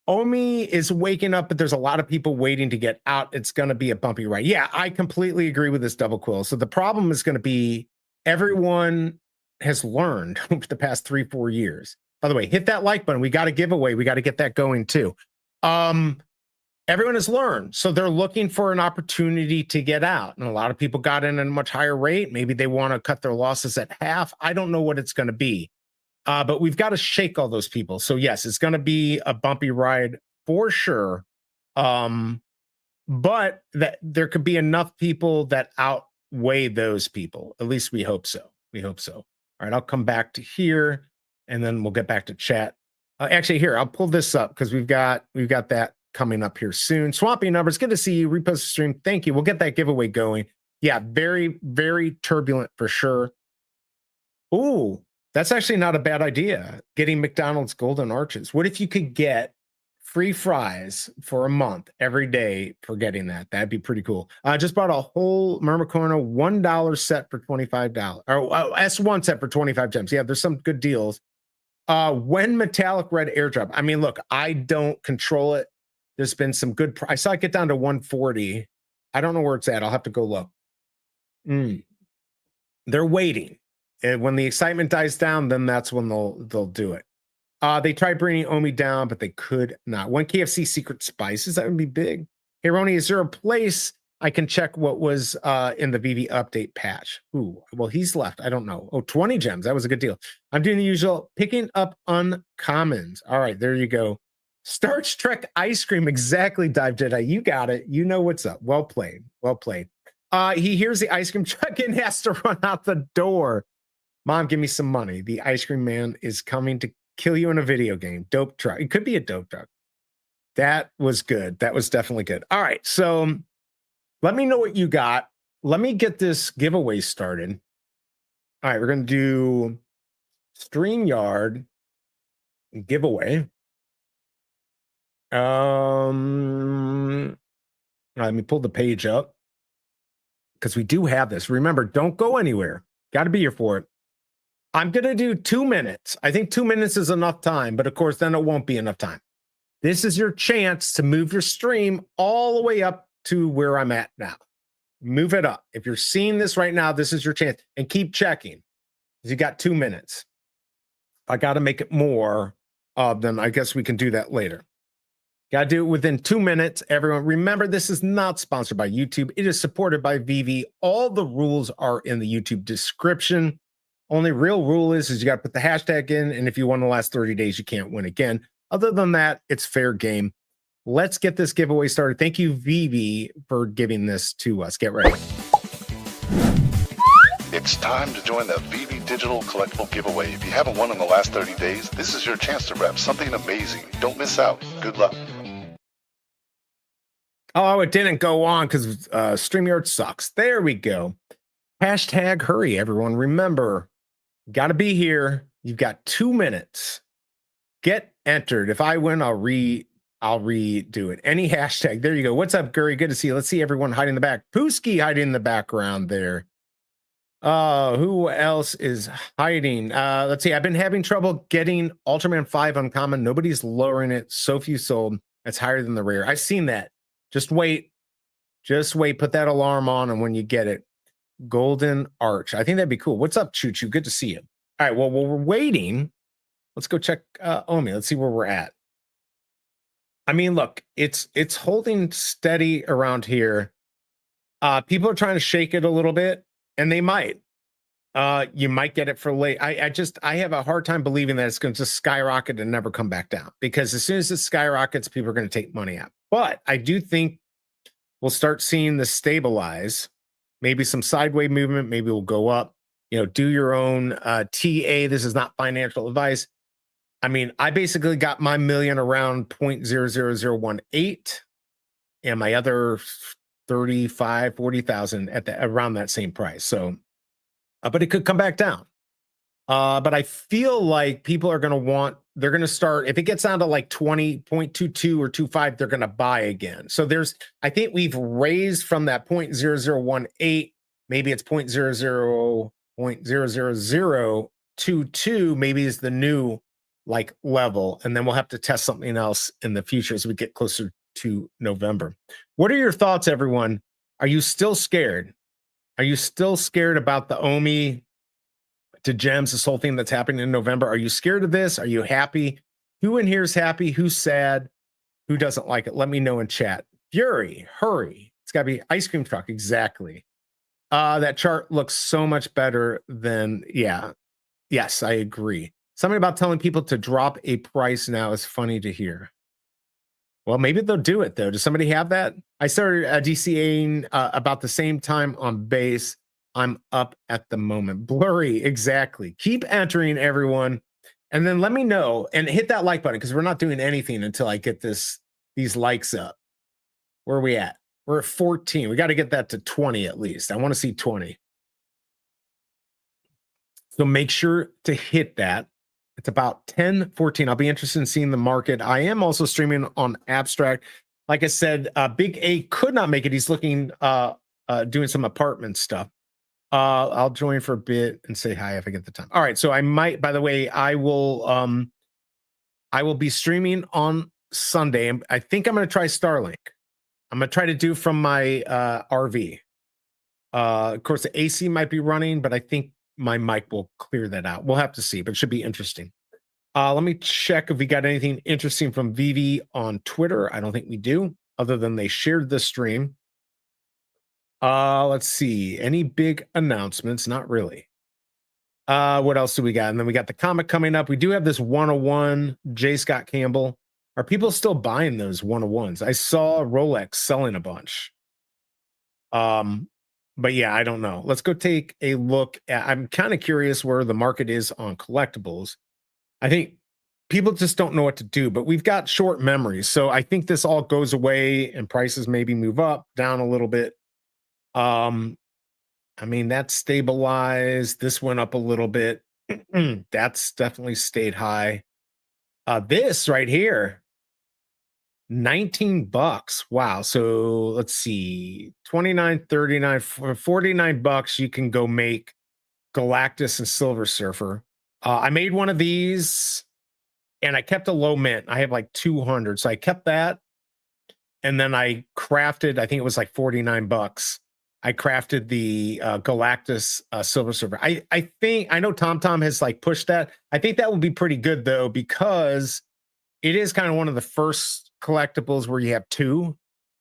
Omi is waking up, but there's a lot of people waiting to get out. It's going to be a bumpy ride. Yeah, I completely agree with this double quill. So the problem is going to be everyone has learned over the past 3-4 years. By the way, hit that like button. We got a giveaway. We got to get that going too. Everyone has learned. So they're looking for an opportunity to get out. And a lot of people got in at a much higher rate. Maybe they want to cut their losses at half. I don't know what it's going to be. But we've got to shake all those people. So yes, it's going to be a bumpy ride for sure. But that there could be enough people that outweigh those people. At least we hope so. We hope so. All right, I'll come back to here and then we'll get back to chat. Actually, here, I'll pull this up because we've got that coming up here soon. Swampy Numbers, good to see you. Repost the stream. Thank you. We'll get that giveaway going. Yeah, very, very turbulent for sure. Ooh. That's actually not a bad idea. Getting McDonald's Golden Arches. What if you could get free fries for a month every day for getting that? That'd be pretty cool. I just bought a whole Mermicorno $1 set for $25. Or S1 set for 25 gems. Yeah, there's some good deals. When metallic red airdrop. I mean, look, I don't control it. There's been some good. I saw it get down to 140. I don't know where it's at. I'll have to go look. They're waiting. And when the excitement dies down, then that's when they'll do it. They tried bringing Omi down, but they could not. One KFC secret spices, that would be big. Hey, Roni, is there a place I can check what was in the VV update patch. Ooh, well, he's left. I don't know. Oh, 20 gems. That was a good deal. I'm doing the usual, picking up uncommons. All right, there you go. Starch Trek ice cream. Exactly, Dive Jedi. You got it. You know what's up. Well played. Well played. He hears the ice cream truck and has to run out the door. Mom, give me some money. The ice cream man is coming to kill you in a video game. Dope truck. It could be a dope truck. That was good. That was definitely good. All right, so let me know what you got. Let me get this giveaway started. All right, we're going to do StreamYard giveaway. Let me pull the page up because we do have this. Remember, don't go anywhere. Got to be here for it. I'm going to do 2 minutes. I think 2 minutes is enough time, but of course, then it won't be enough time. This is your chance to move your stream all the way up to where I'm at now. Move it up. If you're seeing this right now, this is your chance. And keep checking because you got 2 minutes. If I got to make it more, then I guess we can do that later. Got to do it within 2 minutes. Everyone, remember, this is not sponsored by YouTube. It is supported by Veve. All the rules are in the YouTube description. Only real rule is you got to put the hashtag in. And if you won the last 30 days, you can't win again. Other than that, it's fair game. Let's get this giveaway started. Thank you, Veve, for giving this to us. Get ready. It's time to join the Veve Digital Collectible Giveaway. If you haven't won in the last 30 days, this is your chance to wrap something amazing. Don't miss out. Good luck. Oh, it didn't go on because StreamYard sucks. There we go. Hashtag hurry, everyone. Remember, got to be here. You've got 2 minutes. Get entered. If I win, I'll redo it. Any hashtag. There you go. What's up, Gurry? Good to see you. Let's see everyone hiding in the back. Pooski hiding in the background there. Who else is hiding? Let's see. I've been having trouble getting Ultraman 5 uncommon. Nobody's lowering it. So few sold. That's higher than the rare. I've seen that. Just wait. Just wait. Put that alarm on, and when you get it, Golden Arch. I think that'd be cool. What's up, Choo Choo? Good to see you. All right. Well, while we're waiting, let's go check Omi. Let's see where we're at. I mean, look, it's holding steady around here. People are trying to shake it a little bit, and they might. You might get it for late. I have a hard time believing that it's going to just skyrocket and never come back down, because as soon as it skyrockets, people are going to take money out. But I do think we'll start seeing this stabilize. Maybe some sideways movement. Maybe we'll go up. You know, do your own TA. This is not financial advice. I mean, I basically got my million around 0.00018 and my other 40,000 at around that same price. So, but it could come back down. But I feel like people are going to they're going to start, if it gets down to like 20.22 or 25, they're going to buy again. So I think we've raised from that 0.0018, maybe it's 0.000022, maybe is the new like level. And then we'll have to test something else in the future as we get closer to November. What are your thoughts, everyone? Are you still scared? Are you still scared about the Omi to gems, this whole thing that's happening in November? Are you scared of this? Are you happy? Who in here is happy? Who's sad? Who doesn't like it? Let me know in chat. Fury, hurry. It's got to be ice cream truck. Exactly. That chart looks so much better than, yeah. Yes, I agree. Something about telling people to drop a price now is funny to hear. Well, maybe they'll do it, though. Does somebody have that? I started DCAing about the same time on base. I'm up at the moment. Blurry, exactly. Keep entering, everyone. And then let me know and hit that like button, because we're not doing anything until I get these likes up. Where are we at? We're at 14. We got to get that to 20 at least. I want to see 20. So make sure to hit that. It's about 10:14. I'll be interested in seeing the market. I am also streaming on Abstract. Like I said, Big A could not make it. He's looking, doing some apartment stuff. I'll join for a bit and say hi if I get the time. All right. So I might, by the way, I will be streaming on Sunday. I think I'm going to try Starlink. I'm going to try to do from my RV. Of course, the AC might be running, but I think my mic will clear that out. We'll have to see, but it should be interesting. Let me check if we got anything interesting from Veve on Twitter. I don't think we do, other than they shared the stream. Let's see. Any big announcements? Not really. What else do we got? And then we got the comic coming up. We do have this 101 J. Scott Campbell. Are people still buying those 101s? I saw Rolex selling a bunch. But yeah, I don't know. Let's go take a look at, I'm kind of curious where the market is on collectibles. I think people just don't know what to do, but we've got short memories. So I think this all goes away and prices maybe move up, down a little bit. I mean, that's stabilized. This went up a little bit. That's definitely stayed high. This right here, $19. Wow. So let's see, 29, 39, for $49, you can go make Galactus and Silver Surfer. I made one of these and I kept a low mint. I have like 200. So I kept that. And then I crafted, I think it was like $49. I crafted the Galactus Silver Surfer. I think, I know Tom has like pushed that. I think that will be pretty good though, because it is kind of one of the first collectibles where you have two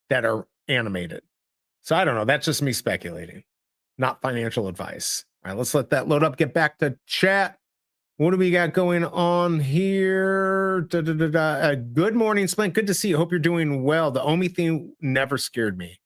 that are animated. So I don't know. That's just me speculating, not financial advice. All right, let's let that load up. Get back to chat. What do we got going on here? Good morning, Splint. Good to see you. Hope you're doing well. The Omi thing never scared me.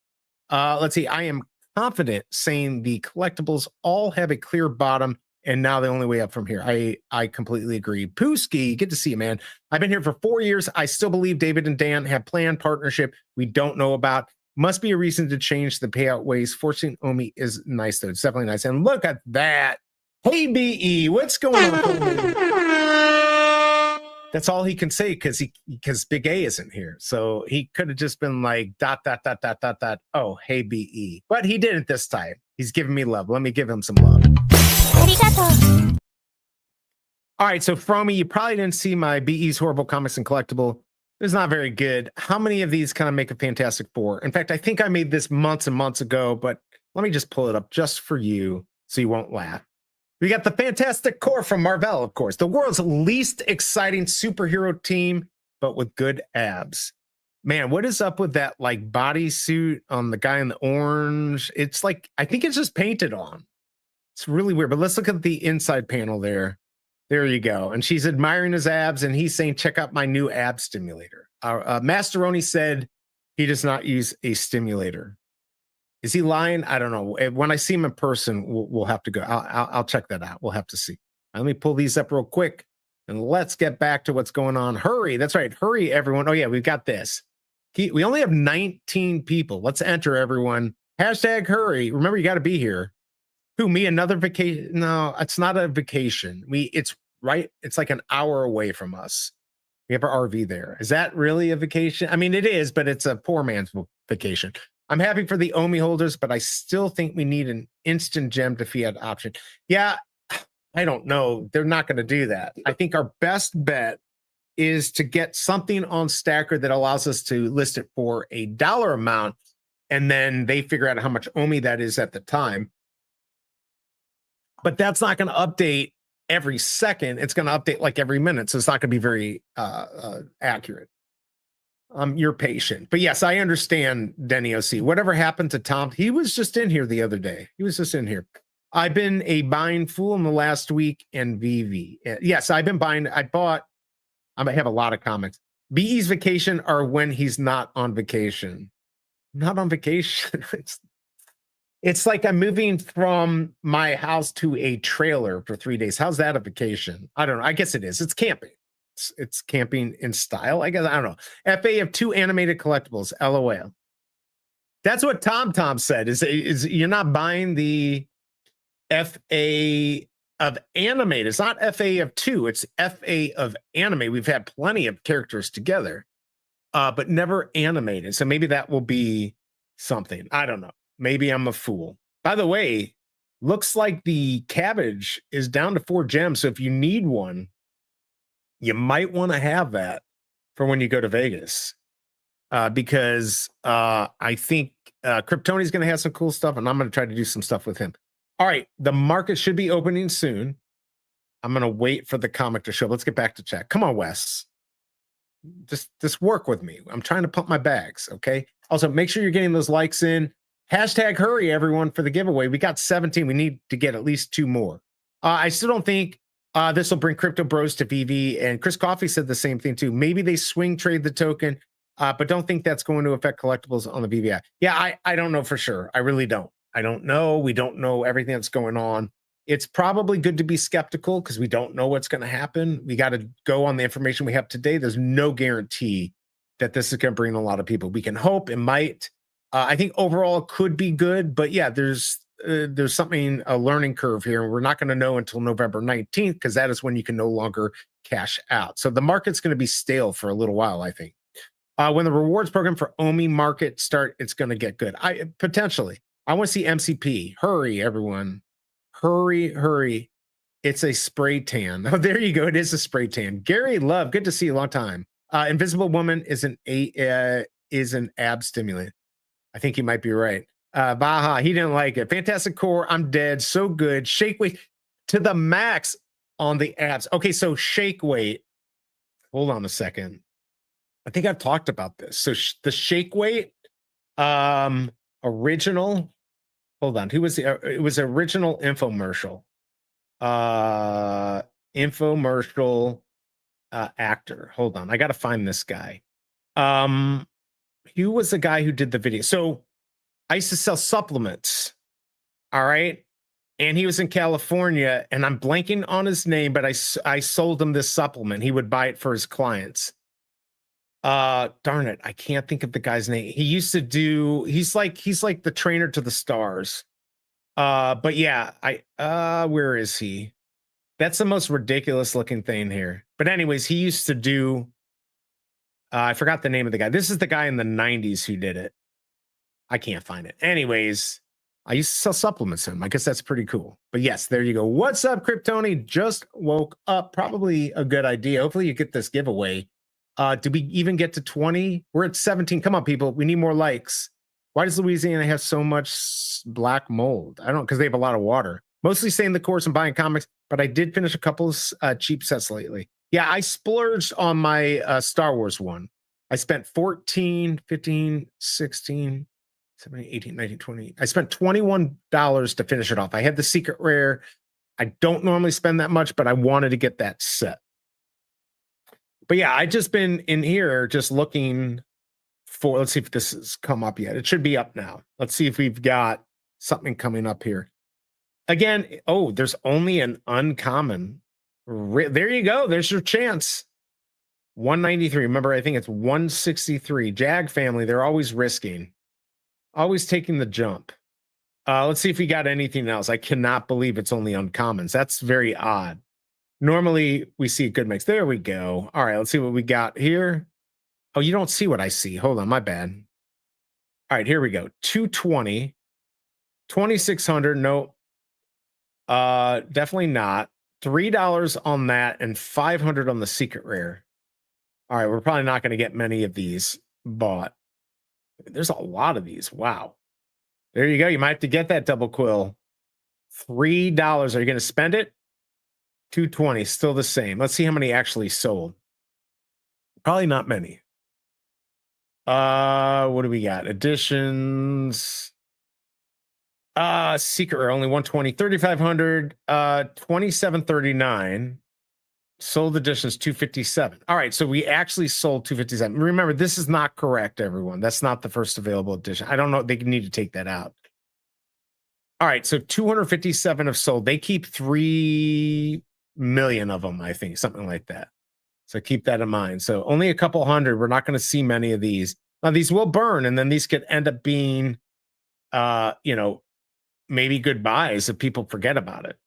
Let's see. I am confident saying the collectibles all have a clear bottom and now the only way up from here. I completely agree. Pooski, good to see you, man. I've been here for 4 years. I still believe David and Dan have planned partnership we don't know about. Must be a reason to change the payout ways. Forcing Omi is nice, though. It's definitely nice. And look at that. Hey, BE, what's going on? That's all he can say because Big A isn't here. So he could have just been like, ... Oh, hey, BE. But he didn't this time. He's giving me love. Let me give him some love. All right, so Fromy, you probably didn't see my BE's Horrible Comics and Collectible. It's not very good. How many of these kind of make a Fantastic Four? In fact, I think I made this months and months ago, but let me just pull it up just for you so you won't laugh. We got the Fantastic Four from Marvel, of course, the world's least exciting superhero team, but with good abs. Man, what is up with that like bodysuit on the guy in the orange? It's like, I think it's just painted on. It's really weird, but let's look at the inside panel there. There you go. And she's admiring his abs and he's saying, check out my new ab stimulator. Masteroni said he does not use a stimulator. Is he lying? I don't know. When I see him in person, we'll have to go. I'll check that out. We'll have to see. Let me pull these up real quick and let's get back to what's going on. Hurry. That's right. Hurry, everyone. Oh, yeah, we've got this. We only have 19 people. Let's enter, everyone. Hashtag hurry. Remember, you got to be here. Who, me? Another vacation? No, it's not a vacation. It's right. It's like an hour away from us. We have our RV there. Is that really a vacation? I mean, it is, but it's a poor man's vacation. I'm happy for the Omi holders, but I still think we need an instant gem to fiat option. Yeah, I don't know. They're not going to do that. I think our best bet is to get something on Stacker that allows us to list it for a dollar amount, and then they figure out how much Omi that is at the time. But that's not going to update every second. It's going to update like every minute, so it's not going to be very accurate. You're patient. But yes, I understand, Denny OC. Whatever happened to Tom? He was just in here the other day. He was just in here. I've been a buying fool in the last week and Veve. Yes, I've been buying. I have a lot of comics. BE's vacation are when he's not on vacation. Not on vacation. It's like I'm moving from my house to a trailer for 3 days. How's that a vacation? I don't know. I guess it is. It's camping. It's camping in style, I guess. I don't know. FA of 2 animated collectibles. LOL. That's what Tom said. Is you're not buying the FA of animated. It's not FA of 2. It's FA of anime. We've had plenty of characters together, but never animated. So maybe that will be something. I don't know. Maybe I'm a fool. By the way, looks like the cabbage is down to 4 gems. So if you need one, you might want to have that for when you go to Vegas, because I think Kryptoni's going to have some cool stuff, and I'm going to try to do some stuff with him. All right, the market should be opening soon. I'm going to wait for the comic to show. Let's get back to chat. Come on, Wes. Just work with me. I'm trying to pump my bags, okay? Also, make sure you're getting those likes in. Hashtag hurry, everyone, for the giveaway. We got 17. We need to get at least 2 more. I still don't think this will bring crypto bros to VV. And Chris Coffey said the same thing too. Maybe they swing trade the token, but don't think that's going to affect collectibles on the VVI. Yeah, I don't know for sure. I really don't. I don't know. We don't know everything that's going on. It's probably good to be skeptical because we don't know what's going to happen. We got to go on the information we have today. There's no guarantee that this is going to bring a lot of people. We can hope it might. I think overall it could be good, but yeah, there's something, a learning curve here. And we're not going to know until November 19th because that is when you can no longer cash out. So the market's going to be stale for a little while, I think. When the rewards program for OMI market start, it's going to get good. Potentially. I want to see MCP. Hurry, everyone. Hurry. It's a spray tan. Oh, there you go. It is a spray tan. Gary Love, good to see you. Long time. Invisible Woman is an ab stimulant. I think you might be right. Baha, he didn't like it. Fantastic Core, I'm dead. So good. Shake weight to the max on the abs. Okay, so shake weight. Hold on a second. I think I've talked about this. So the shake weight, original. Hold on. Who was it was original infomercial. Infomercial actor. Hold on. I got to find this guy. Who was the guy who did the video? So I used to sell supplements. All right. And he was in California and I'm blanking on his name, but I sold him this supplement. He would buy it for his clients. Darn it. I can't think of the guy's name. He used to do, he's like the trainer to the stars. But yeah, where is he? That's the most ridiculous looking thing here. But anyways, he used to do, I forgot the name of the guy. This is the guy in the 90s who did it. I can't find it. Anyways, I used to sell supplements to him. I guess that's pretty cool. But yes, there you go. What's up, Kryptoni? Just woke up. Probably a good idea. Hopefully you get this giveaway. Did we even get to 20? We're at 17. Come on, people. We need more likes. Why does Louisiana have so much black mold? I don't, because they have a lot of water. Mostly staying the course and buying comics, but I did finish a couple of cheap sets lately. Yeah, I splurged on my Star Wars one. I spent 14, 15, 16, 17, 18, 19, 20. I spent $21 to finish it off. I had the secret rare. I don't normally spend that much, but I wanted to get that set. But yeah, I just been in here just looking for, let's see if this has come up yet. It should be up now. Let's see if we've got something coming up here. Again, oh, there's only an uncommon. There you go. There's your chance. 193. Remember, I think it's 163. Jag family, they're always risking. Always taking the jump. Let's see if we got anything else. I cannot believe it's only uncommons. That's very odd. Normally, we see a good mix. There we go. All right, let's see what we got here. Oh, you don't see what I see. Hold on, my bad. All right, here we go. 220. 2,600. Nope. Definitely not. $3 on that and 500 on the secret rare. All right, we're probably not going to get many of these bought. There's a lot of these. Wow. There you go. You might have to get that double quill. $3. Are you going to spend it? 220, still the same. Let's see how many actually sold. Probably not many. What do we got? Editions. Secret rare, only 120, 3,500, 2,739. Sold editions 257. All right, so we actually sold 257. Remember, this is not correct, everyone. That's not the first available edition. I don't know. They need to take that out. All right, so 257 have sold. They keep 3 million of them, I think, something like that. So keep that in mind. So only a couple hundred. We're not going to see many of these. Now, these will burn, and then these could end up being, maybe good buys if people forget about it,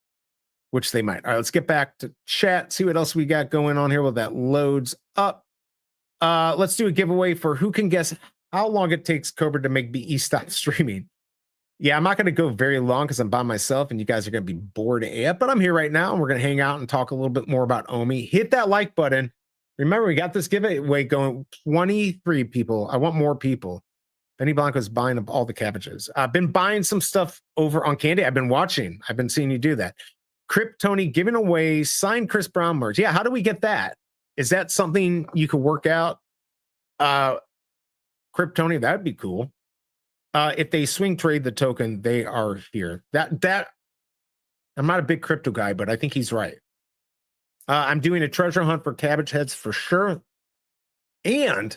which they might. All right, let's get back to chat, see what else we got going on here while that loads up. Let's do a giveaway for who can guess how long it takes Cobra to make BE stop streaming. Yeah, I'm not going to go very long because I'm by myself and you guys are going to be bored AF, but I'm here right now and we're going to hang out and talk a little bit more about OMI. Hit that like button. Remember, we got this giveaway going. 23 people. I want more people. Benny Blanco's buying up all the cabbages. I've been buying some stuff over on Candy. I've been watching. I've been seeing you do that. Kryptoni giving away signed Chris Brown merch. Yeah, how do we get that? Is that something you could work out? Kryptoni, that'd be cool. If they swing trade the token, they are here. That I'm not a big crypto guy, but I think he's right. I'm doing a treasure hunt for cabbage heads for sure. And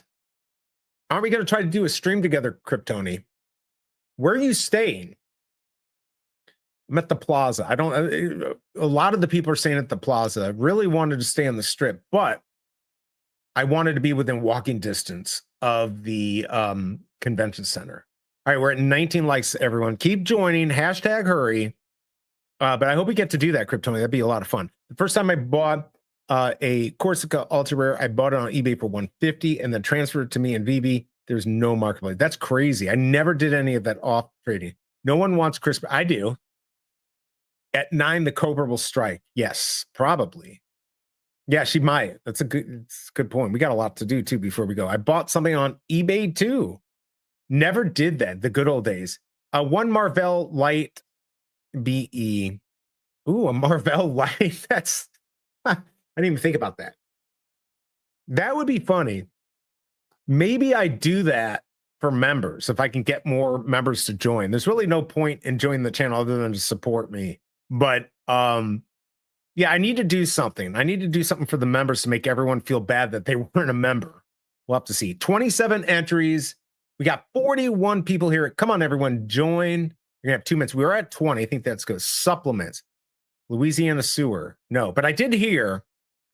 aren't we going to try to do a stream together, Kryptoni? Where are you staying? I'm at the plaza. I don't, a lot of the people are staying at the plaza. I really wanted to stay on the strip, but I wanted to be within walking distance of the convention center. All right, we're at 19 likes, everyone. Keep joining, hashtag hurry. But I hope we get to do that, Kryptoni. That'd be a lot of fun. The first time I bought a Corsica Ultra Rare, I bought it on eBay for $150 and then transferred it to me in Veve. There's no marketplace. That's crazy. I never did any of that off trading. No one wants crisp. I do. At 9, the Cobra will strike. Yes, probably. Yeah, she might. That's a good point. We got a lot to do too before we go. I bought something on eBay too. Never did that. The good old days. One Marvell Light BE. Ooh, a Marvell Light. That's I didn't even think about that. That would be funny. Maybe I do that for members if I can get more members to join. There's really no point in joining the channel other than to support me. But yeah, I need to do something. I need to do something for the members to make everyone feel bad that they weren't a member. We'll have to see. 27 entries. We got 41 people here. Come on, everyone, join. You're gonna have 2 minutes. We were at 20. I think that's good. Supplements. Louisiana sewer. No, but I did hear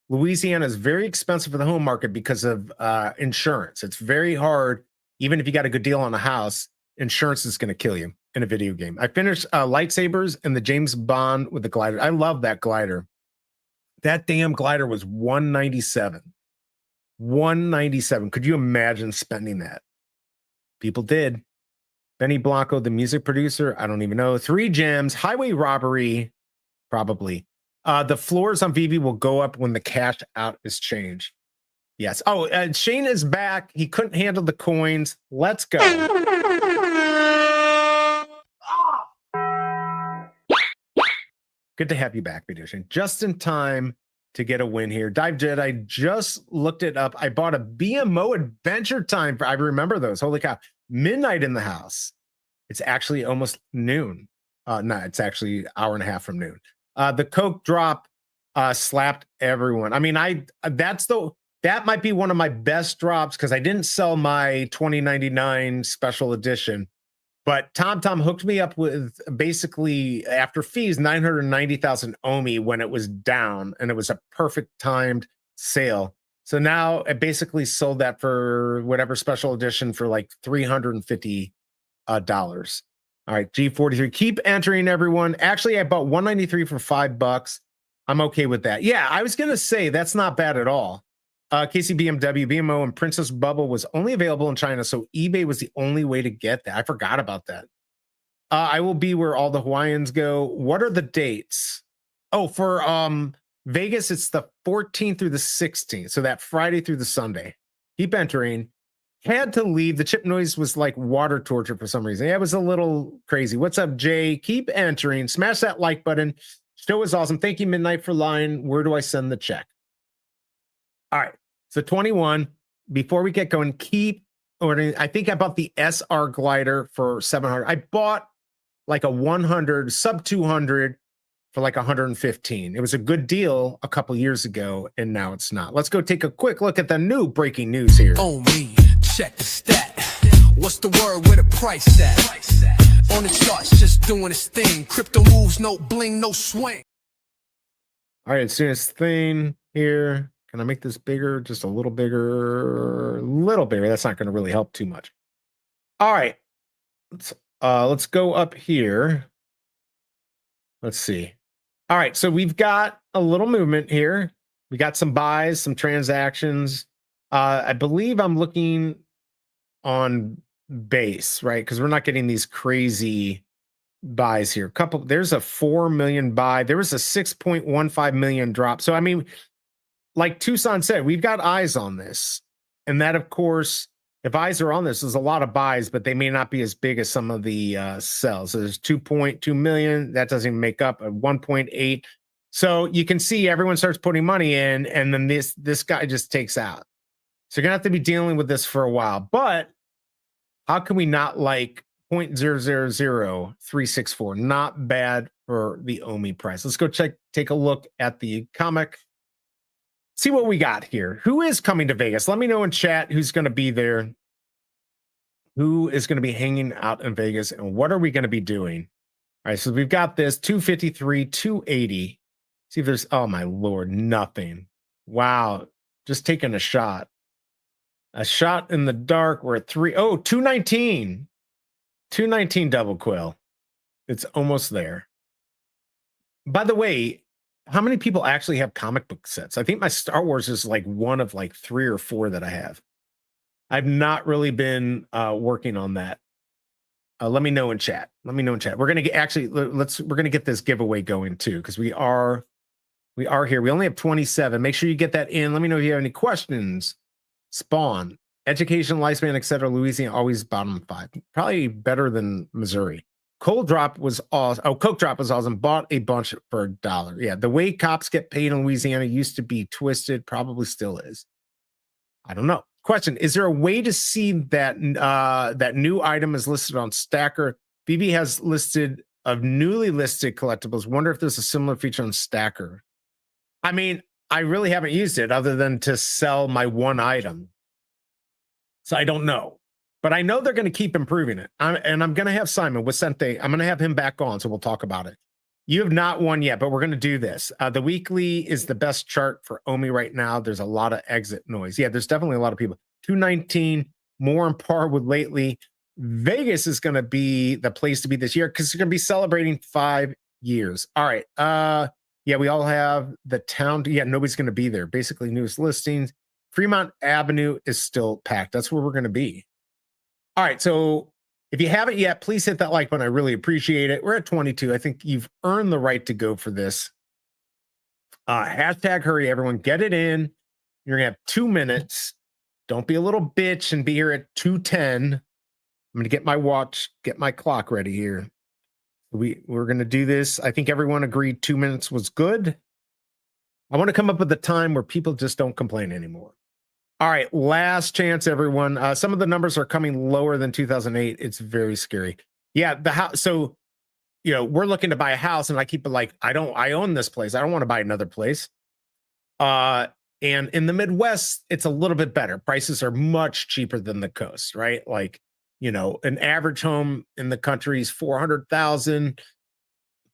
Louisiana is very expensive for the home market because of insurance. It's very hard, even if you got a good deal on a house, insurance is going to kill you in a video game. I finished Lightsabers and the James Bond with the glider. I love that glider. That damn glider was $197. $197. Could you imagine spending that? People did. Benny Blanco, the music producer, I don't even know. 3 gems, highway robbery, probably. The floors on Veve will go up when the cash out is changed. Yes. Oh, Shane is back. He couldn't handle the coins. Let's go. Good to have you back, Shane. Just in time to get a win here. Dive Jedi just looked it up. I bought a BMO Adventure Time. I remember those. Holy cow. Midnight in the house. It's actually almost noon. No, it's actually an hour and a half from noon. The Coke drop slapped everyone. I mean, that might be one of my best drops because I didn't sell my 2099 special edition. But TomTom hooked me up with basically after fees 990,000 OMI when it was down, and it was a perfect timed sale. So now I basically sold that for whatever special edition for like $350. All right, G43. Keep entering, everyone. Actually, I bought 193 for $5. I'm okay with that. Yeah, I was gonna say that's not bad at all. KCBMW, BMO, and Princess Bubble was only available in China, so eBay was the only way to get that. I forgot about that. I will be where all the Hawaiians go. What are the dates? Oh, for Vegas, it's the 14th through the 16th, so that Friday through the Sunday. Keep entering. Had to leave. The chip noise was like water torture for some reason. Yeah, it was a little crazy. What's up, Jay? Keep entering. Smash that like button. Show is awesome. Thank you, Midnight, for lying. Where do I send the check? All right. So 21. Before we get going, keep ordering. I think I bought the SR glider for 700. I bought like a 100 sub 200 for like 115. It was a good deal a couple years ago, and now it's not. Let's go take a quick look at the new breaking news here. Oh, me, check the stat. What's the word with a price at? On the charts, just doing its thing. Crypto moves, no bling, no swing. All right, soonest thing here. Can I make this bigger? Just a little bigger, That's not going to really help too much. All right, let's go up here. Let's see. All right, so we've got a little movement here. We got some buys, some transactions. I believe I'm looking on base, right? Because we're not getting these crazy buys here. There's a 4 million buy. There was a 6.15 million drop. So I mean, like Tucson said, we've got eyes on this. And that, of course, if eyes are on this, there's a lot of buys, but they may not be as big as some of the sells. So there's 2.2 million. That doesn't even make up a 1.8. So you can see everyone starts putting money in, and then this guy just takes out. So you're going to have to be dealing with this for a while. But how can we not like 0.000364. Not bad for the OMI price. Let's go take a look at the comic. See what we got here. Who is coming to Vegas? Let me know in chat who's going to be there. Who is going to be hanging out in Vegas and what are we going to be doing? All right, so we've got this 253, 280. See if there's, oh my Lord, nothing. Wow, just taking a shot. A shot in the dark. We're at 219. 219 double quill. It's almost there. By the way, how many people actually have comic book sets? I think my Star Wars is like one of like 3 or 4 that I have. I've not really been working on that. Let me know in chat. Let me know in chat. We're gonna get we're gonna get this giveaway going too, because we are here. We only have 27. Make sure you get that in. Let me know if you have any questions. Spawn, education, lifespan, etc. Louisiana always bottom 5. Probably better than Missouri. Cold Drop was awesome. Oh, Coke Drop was awesome. Bought a bunch for $1. Yeah, the way cops get paid in Louisiana used to be twisted. Probably still is. I don't know. Question: is there a way to see that that new item is listed on Stacker? BB has listed of newly listed collectibles. Wonder if there's a similar feature on Stacker. I mean, I really haven't used it other than to sell my one item, so I don't know. But I know they're going to keep improving it. And I'm going to have Simon Vicente. I'm going to have him back on, so we'll talk about it. You have not won yet, but we're going to do this. The weekly is the best chart for OMI right now. There's a lot of exit noise. Yeah, there's definitely a lot of people. 219, more on par with lately. Vegas is going to be the place to be this year because they're going to be celebrating 5 years. All right. Yeah, we all have the town. Yeah, nobody's going to be there. Basically, newest listings. Fremont Avenue is still packed. That's where we're going to be. All right, so if you haven't yet, please hit that like button. I really appreciate it. We're at 22. I think you've earned the right to go for this. Hashtag hurry, everyone. Get it in. You're going to have 2 minutes. Don't be a little bitch and be here at 2:10. I'm going to get my watch, get my clock ready here. We're going to do this. I think everyone agreed 2 minutes was good. I want to come up with a time where people just don't complain anymore. All right, last chance, everyone. Some of the numbers are coming lower than 2008. It's very scary. Yeah, the house. So, you know, we're looking to buy a house, and I keep it like, I own this place. I don't want to buy another place. And in the Midwest, it's a little bit better. Prices are much cheaper than the coast, right? Like, you know, an average home in the country is 400,000.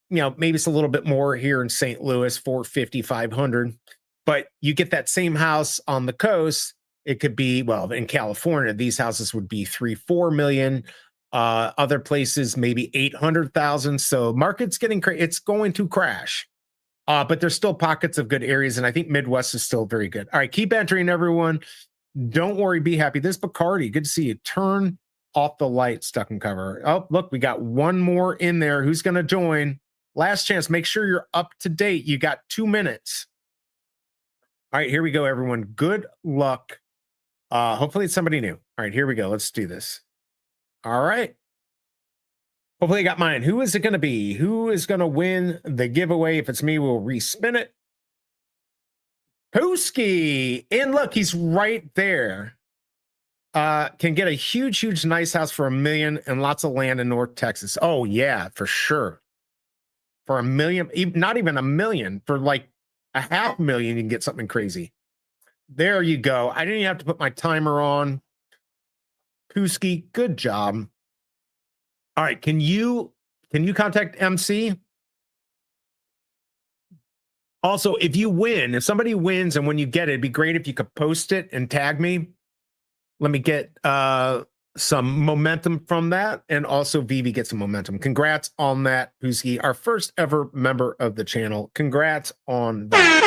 You know, maybe it's a little bit more here in St. Louis, 450, 500. But you get that same house on the coast. It could be, well, in California, these houses would be 3-4 million. Other places, maybe 800,000. So market's getting crazy. It's going to crash. But there's still pockets of good areas. And I think Midwest is still very good. All right, keep entering, everyone. Don't worry, be happy. This Bacardi, good to see you. Turn off the light, stuck in cover. Oh, look, we got one more in there. Who's going to join? Last chance. Make sure you're up to date. You got 2 minutes. All right, here we go, everyone. Good luck. Hopefully it's somebody new. All right, here we go. Let's do this. All right. Hopefully I got mine. Who is it going to be? Who is going to win the giveaway? If it's me, we'll respin it. Pooski. And look, he's right there. Can get a huge, nice house for $1 million and lots of land in North Texas. Oh, yeah, for sure. For $1 million, not even $1 million, for like $500,000, you can get something crazy. There you go. I didn't even have to put my timer on. Pooski, good job. All right, can you contact MC? Also, if you win, if somebody wins and when you get it, it'd be great if you could post it and tag me. Let me get some momentum from that, and also Veve get some momentum. Congrats on that, Pooski, our first ever member of the channel. Congrats on that.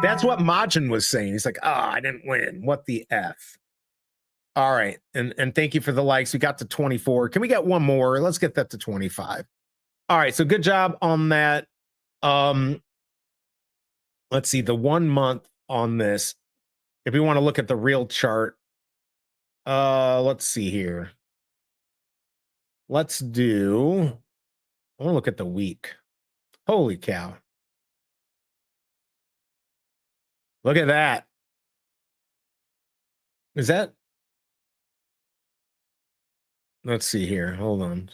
That's what Majin was saying. He's like, I didn't win. What the F? All right, and thank you for the likes. We got to 24. Can we get one more? Let's get that to 25. All right, so good job on that. Let's see, the 1 month on this. If we want to look at the real chart, let's see here. Let's do, I want to look at the week. Holy cow. Look at that. Is that Let's see here. Hold on.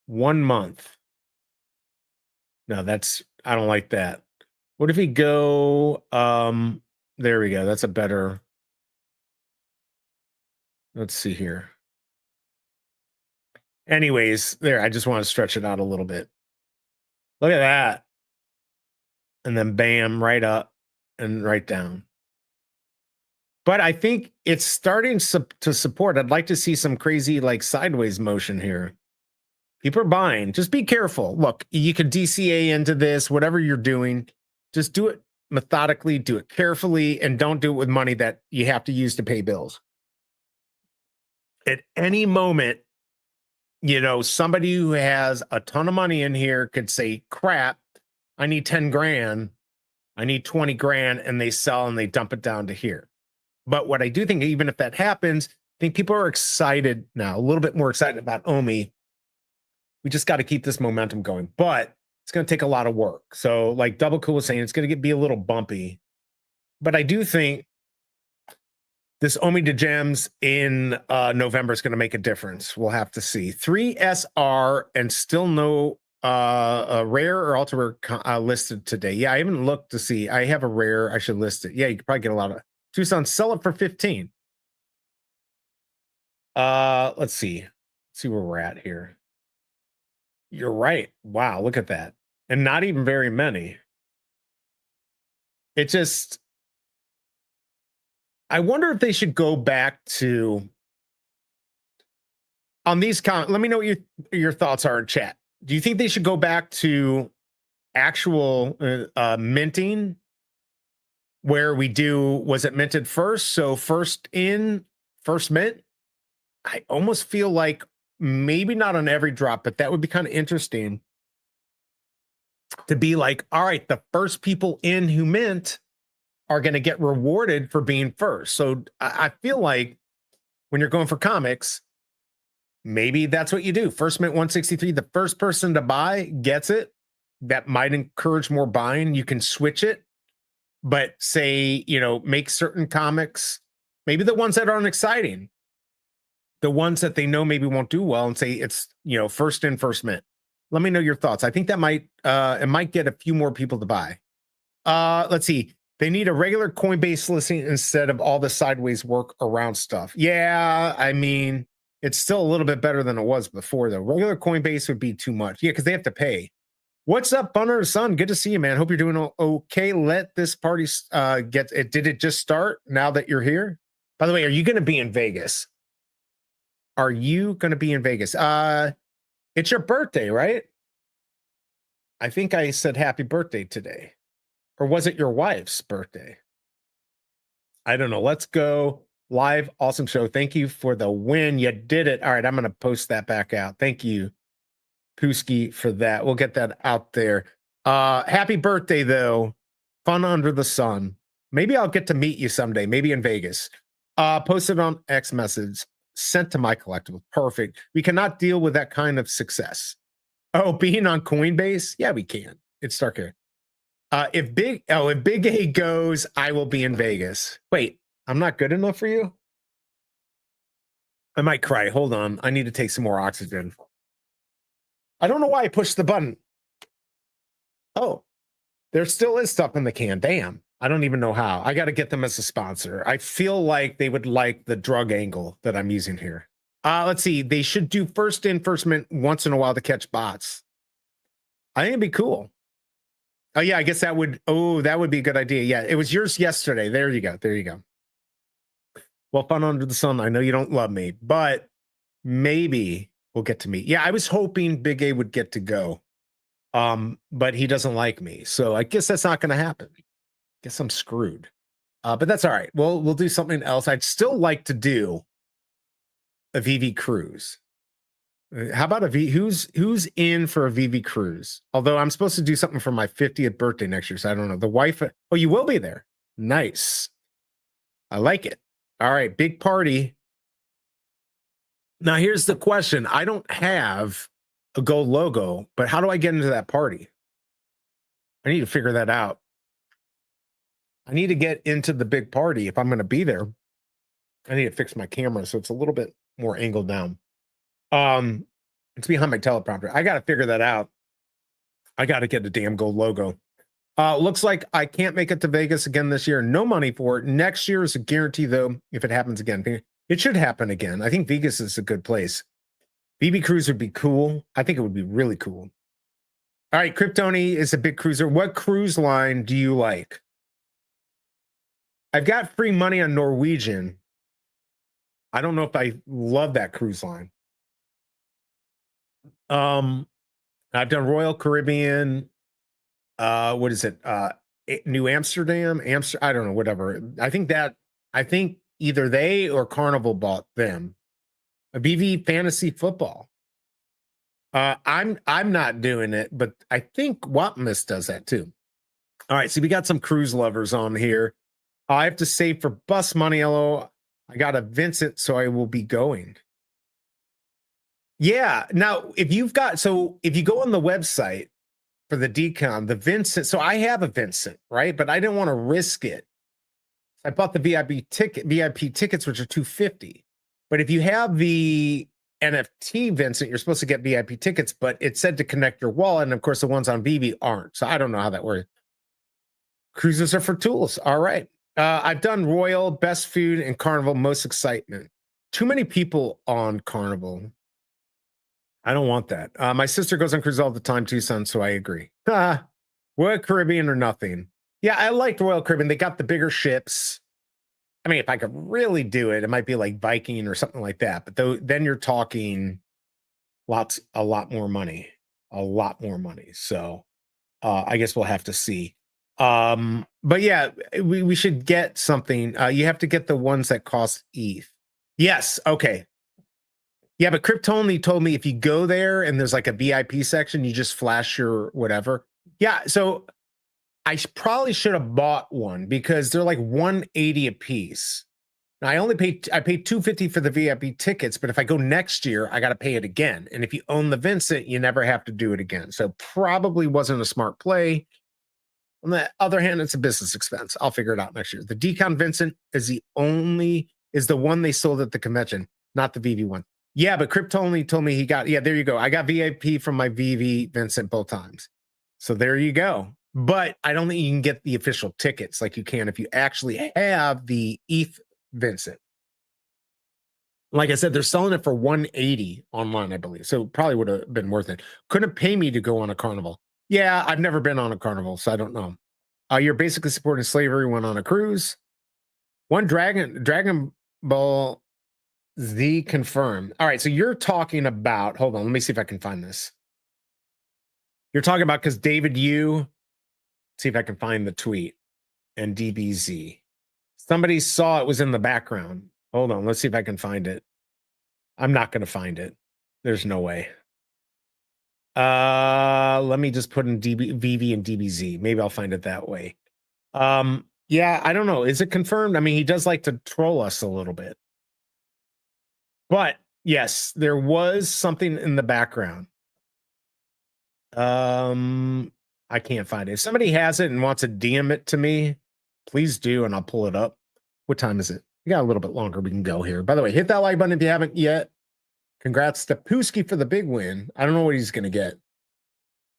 1 month. No, I don't like that. What if we go, there we go. That's a better, let's see here. Anyways, there, I just want to stretch it out a little bit. Look at that. And then bam, right up and right down. But I think it's starting to support. I'd like to see some crazy like sideways motion here. People are buying. Just be careful. Look, you can DCA into this, whatever you're doing. Just do it methodically, do it carefully, and don't do it with money that you have to use to pay bills. At any moment, you know, somebody who has a ton of money in here could say, crap, I need 10 grand. I need 20 grand. And they sell and they dump it down to here. But what I do think, even if that happens, I think people are excited now, a little bit more excited about OMI. We just got to keep this momentum going, but it's going to take a lot of work. So like Double Cool was saying, it's going to be a little bumpy, but I do think this OMI to gems in November is going to make a difference. We'll have to see. 3 SR and still no rare or ultra rare listed today. Yeah, I haven't looked to see. I have a rare. I should list it. Yeah, you could probably get a lot of Tucson. Sell it for 15. Let's see. Let's see where we're at here. You're right. Wow, look at that. And not even very many. It just, I wonder if they should go back to, on these comments, let me know what your thoughts are in chat. Do you think they should go back to actual minting where we do, was it minted first? So first in, first mint? I almost feel like maybe not on every drop, but that would be kind of interesting to be like, all right, the first people in who mint are going to get rewarded for being first. So I feel like when you're going for comics, maybe that's what you do. First mint 163, the first person to buy gets it. That might encourage more buying. You can switch it, but say, you know, make certain comics, maybe the ones that aren't exciting, the ones that they know maybe won't do well, and say it's, you know, first in, first mint. Let me know your thoughts. I think that might it might get a few more people to buy. Let's see. They need a regular Coinbase listing instead of all the sideways work around stuff. Yeah, I mean, it's still a little bit better than it was before, though. Regular Coinbase would be too much. Yeah, because they have to pay. What's up, Bunner Son? Good to see you, man. Hope you're doing okay. Let this party get it. Did it just start now that you're here? By the way, are you going to be in Vegas? Are you going to be in Vegas? It's your birthday, right? I think I said happy birthday today. Or was it your wife's birthday? I don't know. Let's go live. Awesome show. Thank you for the win. You did it. All right, I'm going to post that back out. Thank you, Pooski, for that. We'll get that out there. Happy birthday, though. Fun under the sun. Maybe I'll get to meet you someday, maybe in Vegas. Posted on X message. Sent to my collectible. Perfect. We cannot deal with that kind of success. Oh, being on Coinbase? Yeah, we can. It's dark here. If Big A goes, I will be in Vegas. Wait, I'm not good enough for you? I might cry. Hold on. I need to take some more oxygen. I don't know why I pushed the button. Oh, there still is stuff in the can. Damn. I don't even know how. I got to get them as a sponsor. I feel like they would like the drug angle that I'm using here. Let's see. They should do first in, first mint once in a while to catch bots. I think it'd be cool. Oh, yeah, I guess that would be a good idea. Yeah, it was yours yesterday. There you go. There you go. Well, fun under the sun. I know you don't love me, but maybe we'll get to meet. Yeah, I was hoping Big A would get to go. But he doesn't like me. So I guess that's not going to happen. Guess I'm screwed. But that's all right. We'll do something else. I'd still like to do a VV cruise. How about who's in for a VV cruise? Although I'm supposed to do something for my 50th birthday next year, so I don't know. The wife, oh, you will be there. Nice. I like it. All right, big party. Now here's the question. I don't have a gold logo, but how do I get into that party? I need to figure that out. I need to get into the big party if I'm going to be there. I need to fix my camera so it's a little bit more angled down. It's behind my teleprompter. I got to figure that out. I got to get a damn gold logo. Looks like I can't make it to Vegas again this year. No money for it. Next year is a guarantee, though, if it happens again. It should happen again. I think Vegas is a good place. BB Cruise would be cool. I think it would be really cool. All right, Kryptoni is a big cruiser. What cruise line do you like? I've got free money on Norwegian. I don't know if I love that cruise line. I've done Royal Caribbean. What is it? New Amsterdam, I don't know, whatever. I think either they or Carnival bought them. A BV Fantasy Football. I'm not doing it, but I think Wapmus does that too. All right, so we got some cruise lovers on here. I have to save for bus money. Hello, I got a Vincent, so I will be going. Yeah. Now, if you go on the website for the decon, the Vincent. So I have a Vincent, right? But I didn't want to risk it. I bought the VIP tickets, which are $250. But if you have the NFT Vincent, you're supposed to get VIP tickets, but it said to connect your wallet, and of course the ones on BB aren't. So I don't know how that works. Cruises are for tools. All right. I've done Royal, Best Food, and Carnival, Most Excitement. Too many people on Carnival. I don't want that. My sister goes on cruise all the time too, son, so I agree. Royal Caribbean or nothing. Yeah, I liked Royal Caribbean. They got the bigger ships. I mean, if I could really do it, it might be like Viking or something like that. But then you're talking a lot more money. So I guess we'll have to see. But yeah, we should get something. You have to get the ones that cost ETH. Yes, okay. Yeah, but Kryptoni told me if you go there and there's like a VIP section, you just flash your whatever. Yeah, so I probably should have bought one because they're like $180 a piece. Now I paid $250 for the VIP tickets, but if I go next year, I got to pay it again. And if you own the Vincent, you never have to do it again. So probably wasn't a smart play. On the other hand, it's a business expense. I'll figure it out next year. The Decon Vincent is the one they sold at the convention, not the VV one. Yeah, but Kryptoni told me there you go. I got VIP from my VV Vincent both times. So there you go. But I don't think you can get the official tickets like you can if you actually have the ETH Vincent. Like I said, they're selling it for $180 online, I believe. So probably would have been worth it. Couldn't pay me to go on a Carnival. Yeah, I've never been on a Carnival, so I don't know. You're basically supporting slavery when on a cruise. One Dragon Ball Z confirmed. All right, so you're talking about, hold on, let me see if I can find this. You're talking about because David Yu, see if I can find the tweet, and DBZ. Somebody saw it was in the background. Hold on, let's see if I can find it. I'm not going to find it. There's no way. Let me just put in VV and DBZ. Maybe I'll find it that way. Yeah, I don't know. Is it confirmed? I mean, he does like to troll us a little bit. But yes, there was something in the background. I can't find it. If somebody has it and wants to DM it to me, please do, and I'll pull it up. What time is it? We got a little bit longer. We can go here. By the way, hit that like button if you haven't yet. Congrats to Pusky for the big win. I don't know what he's going to get.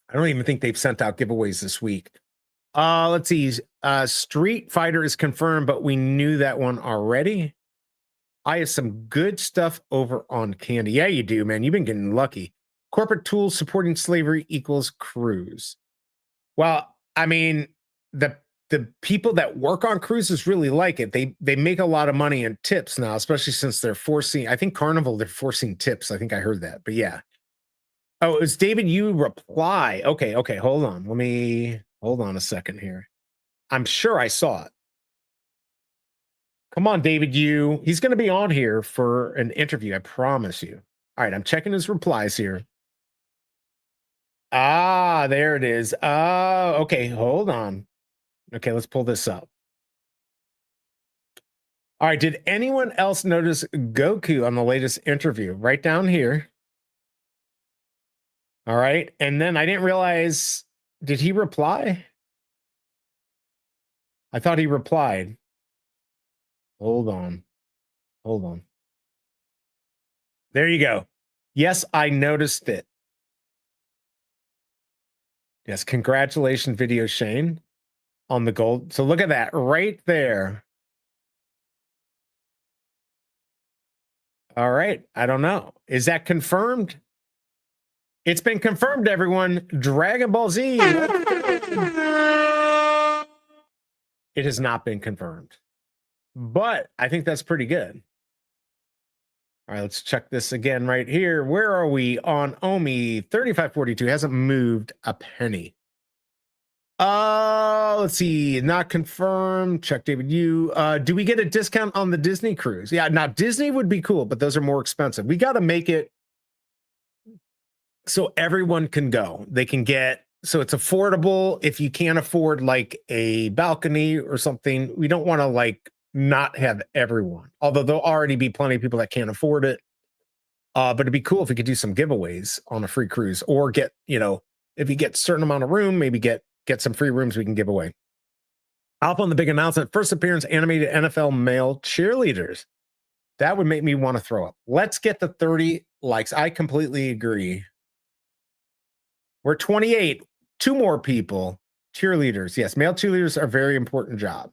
I don't even think they've sent out giveaways this week. Let's see. Street Fighter is confirmed, but we knew that one already. I have some good stuff over on Candy. Yeah, you do, man. You've been getting lucky. Corporate tools supporting slavery equals cruise. Well, I mean, the people that work on cruises really like it. They make a lot of money in tips now, especially since they're forcing, I think Carnival, they're forcing tips. I think I heard that, but yeah. Oh, it's David Yu reply. Okay. Hold on a second here. I'm sure I saw it. Come on, David Yu. He's going to be on here for an interview. I promise you. All right. I'm checking his replies here. Ah, there it is. Okay. Hold on. Okay. Let's pull this up. All right. Did anyone else notice Goku on the latest interview? Right down here. All right. And then I didn't realize, did he reply? I thought he replied. Hold on. There you go. Yes, I noticed it. Yes, congratulations, Video Shane, on the gold. So look at that right there. All right. I don't know. Is that confirmed? It's been confirmed, everyone. Dragon Ball Z. It has not been confirmed, but I think that's pretty good. All right, let's check this again right here. Where are we on Omi? 3542 hasn't moved a penny. Let's see. Not confirmed. Check David Yu. Do we get a discount on the Disney cruise? Yeah, now Disney would be cool, but those are more expensive. We got to make it so everyone can go. They can get, so it's affordable. If you can't afford like a balcony or something, we don't want to like not have everyone, although there'll already be plenty of people that can't afford it. But it'd be cool if we could do some giveaways on a free cruise, or get, you know, if you get a certain amount of room, maybe get some free rooms we can give away. Up on the big announcement, first appearance, animated NFL male cheerleaders. That would make me want to throw up. Let's get the 30 likes. I completely agree. We're 28. 2 more people. Cheerleaders. Yes, male cheerleaders are a very important job.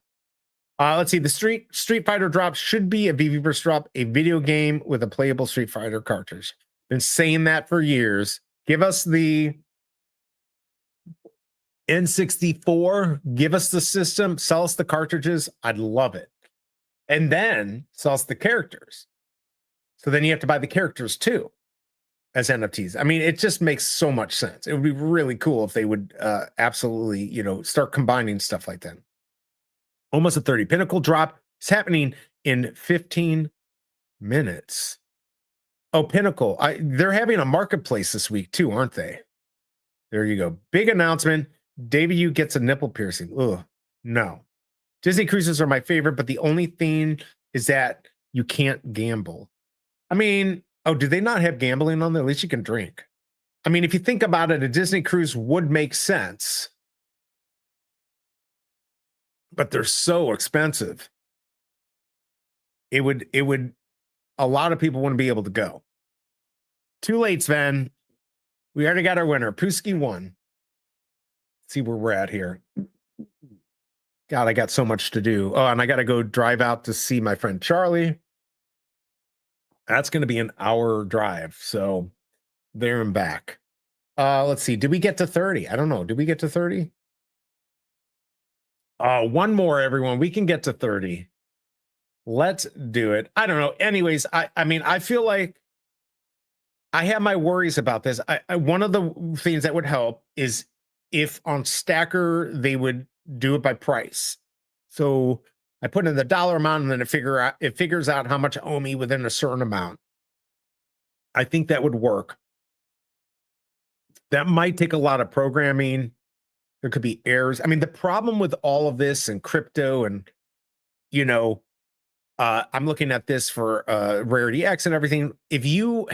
Let's see. The Street Fighter drop should be a VVverse drop, a video game with a playable Street Fighter cartridge. Been saying that for years. Give us the N64. Give us the system. Sell us the cartridges. I'd love it. And then sell us the characters. So then you have to buy the characters too as NFTs. I mean, it just makes so much sense. It would be really cool if they would absolutely, you know, start combining stuff like that. Almost a 30. Pinnacle drop is happening in 15 minutes. Oh, Pinnacle. They're having a marketplace this week too, aren't they? There you go. Big announcement. David Yu gets a nipple piercing. Ugh, no. Disney cruises are my favorite, but the only thing is that you can't gamble. I mean, oh, do they not have gambling on there? At least you can drink. I mean, if you think about it, a Disney cruise would make sense, but they're so expensive. It would, a lot of people wouldn't be able to go. Too late, Sven. We already got our winner. Pusky won. Let's see where we're at here. God, I got so much to do. Oh, and I got to go drive out to see my friend Charlie. That's going to be an hour drive. So there and back. Let's see. Did we get to 30? I don't know. Did we get to 30? One more, everyone. We can get to 30. Let's do it. I don't know. Anyways, I mean, I feel like I have my worries about this. One of the things that would help is if on Stacker they would do it by price. So I put in the dollar amount and then it figures out how much I owe me within a certain amount. I think that would work. That might take a lot of programming. There could be errors. I mean, the problem with all of this and crypto and, you know, I'm looking at this for Rarity X and everything. If you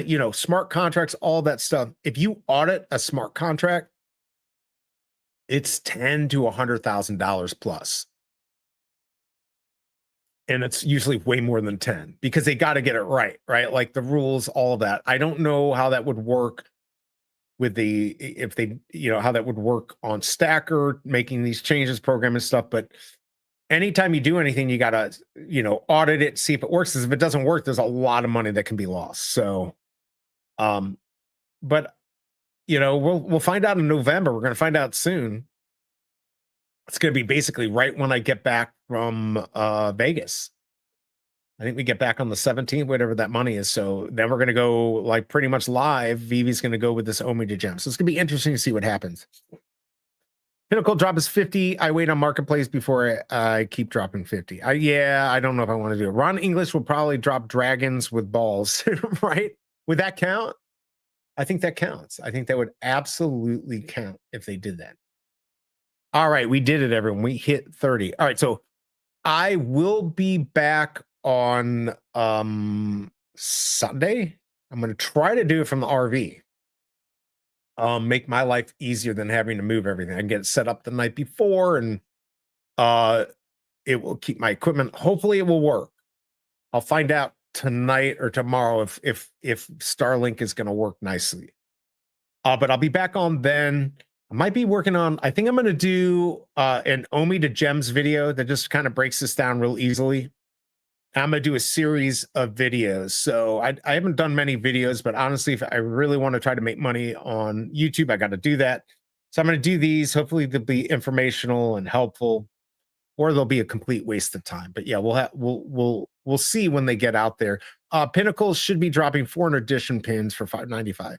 you know, smart contracts, all that stuff, if you audit a smart contract, it's $10,000 to $100,000 plus. And it's usually way more than 10 because they got to get it right, right? Like the rules, all of that. I don't know how that would work with the, if they, you know, how that would work on Stacker, making these changes, programming stuff. But anytime you do anything, you got to, you know, audit it, see if it works. Because if it doesn't work, there's a lot of money that can be lost. So, but you know, we'll find out in November. We're going to find out soon. It's going to be basically right when I get back from Vegas. I think we get back on the 17th, whatever that money is. So then we're going to go like pretty much live. Vivi's going to go with this Omi to Gem. So it's going to be interesting to see what happens. Pinnacle drop is 50. I wait on Marketplace before I keep dropping 50. Yeah, I don't know if I want to do it. Ron English will probably drop dragons with balls, right? Would that count? I think that counts. I think that would absolutely count if they did that. All right, we did it, everyone. We hit 30. All right, so I will be back on Sunday. I'm going to try to do it from the RV. Make my life easier than having to move everything. I can get it set up the night before, and it will keep my equipment. Hopefully, it will work. I'll find out tonight or tomorrow if Starlink is going to work nicely. But I'll be back on then. I might be working on, I think I'm going to do an Omi to Gems video that just kind of breaks this down real easily. I'm going to do a series of videos. So I haven't done many videos, but honestly, if I really want to try to make money on YouTube, I got to do that. So I'm going to do these. Hopefully they'll be informational and helpful, or they'll be a complete waste of time. But yeah, we'll see when they get out there. Pinnacles should be dropping 400 edition pins for $5.95.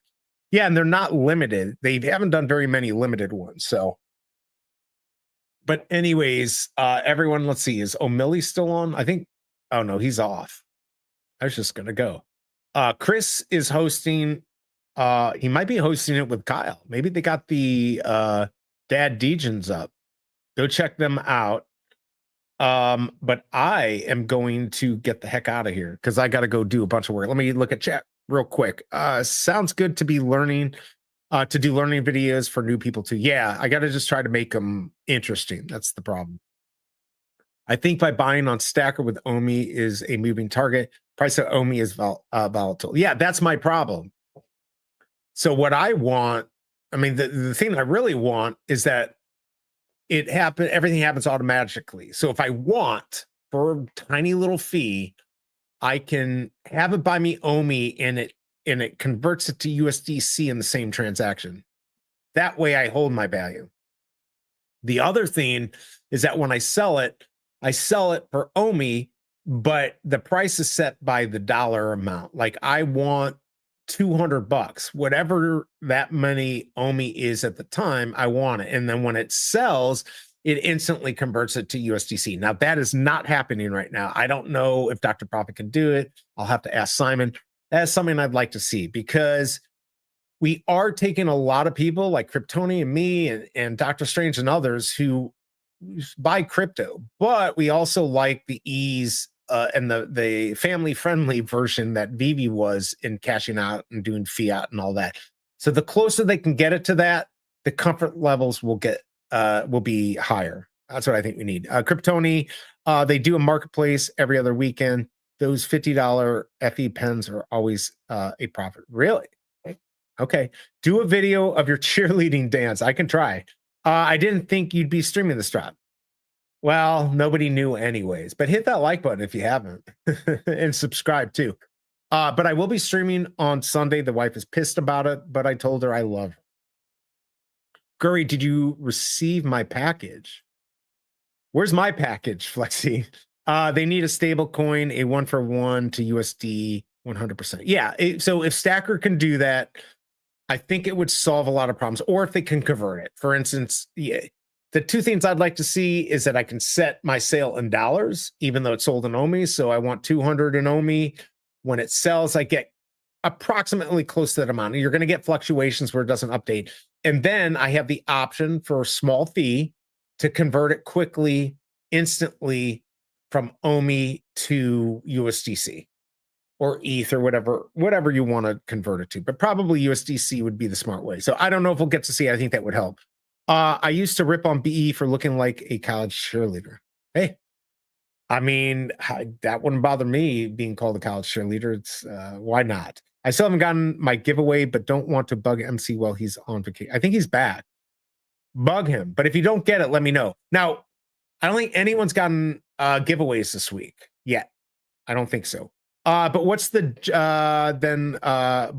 Yeah, and they're not limited. They haven't done very many limited ones. So, but anyways, everyone, let's see. Is O'Malley still on? I think. Oh no, he's off. I was just gonna go. Chris is hosting. He might be hosting it with Kyle. Maybe they got the Dad Degens up. Go check them out. But I am going to get the heck out of here because I got to go do a bunch of work. Let me look at chat real quick. Sounds good to be learning, to do learning videos for new people too. Yeah, I got to just try to make them interesting. That's the problem. I think by buying on Stacker with Omi is a moving target. Price of Omi is volatile. Yeah, that's my problem. So what I want, I mean, the thing I really want is that everything happens automatically. So if I want for a tiny little fee, I can have it buy me Omi and it converts it to USDC in the same transaction. That way I hold my value. The other thing is that when I sell it for Omi, but the price is set by the dollar amount. Like I want $200, whatever that many Omi is at the time, I want it. And then when it sells, it instantly converts it to USDC. Now that is not happening right now. I don't know if Dr. Profit can do it. I'll have to ask Simon. That's something I'd like to see because we are taking a lot of people like Kryptoni and me and Dr. Strange and others who buy crypto, but we also like the ease and the family-friendly version that Veve was in cashing out and doing fiat and all that. So the closer they can get it to that, the comfort levels will be higher. That's what I think we need. Kryptoni, they do a marketplace every other weekend. Those $50 FE pens are always a profit. Really? Okay. Do a video of your cheerleading dance. I can try. I didn't think you'd be streaming this drop. Well, nobody knew anyways, but hit that like button if you haven't and subscribe too. But I will be streaming on Sunday. The wife is pissed about it, but I told her I love her. Guri, did you receive my package? Where's my package, Flexi? They need a stable coin, a 1-for-1 to USD 100%. Yeah, so if Stacker can do that, I think it would solve a lot of problems, or if they can convert it. For instance, yeah, the two things I'd like to see is that I can set my sale in dollars, even though it's sold in Omi. So I want 200 in Omi. When it sells, I get approximately close to that amount. You're going to get fluctuations where it doesn't update. And then I have the option for a small fee to convert it quickly, instantly from Omi to USDC. Or ETH or whatever you want to convert it to, but probably USDC would be the smart way. So I don't know if we'll get to see it. I think that would help. I used to rip on BE for looking like a college cheerleader. Hey, I mean, that wouldn't bother me being called a college cheerleader. It's why not? I still haven't gotten my giveaway, but don't want to bug MC while he's on vacation. I think he's back. Bug him, but if you don't get it, let me know. Now, I don't think anyone's gotten giveaways this week yet. I don't think so. But what's the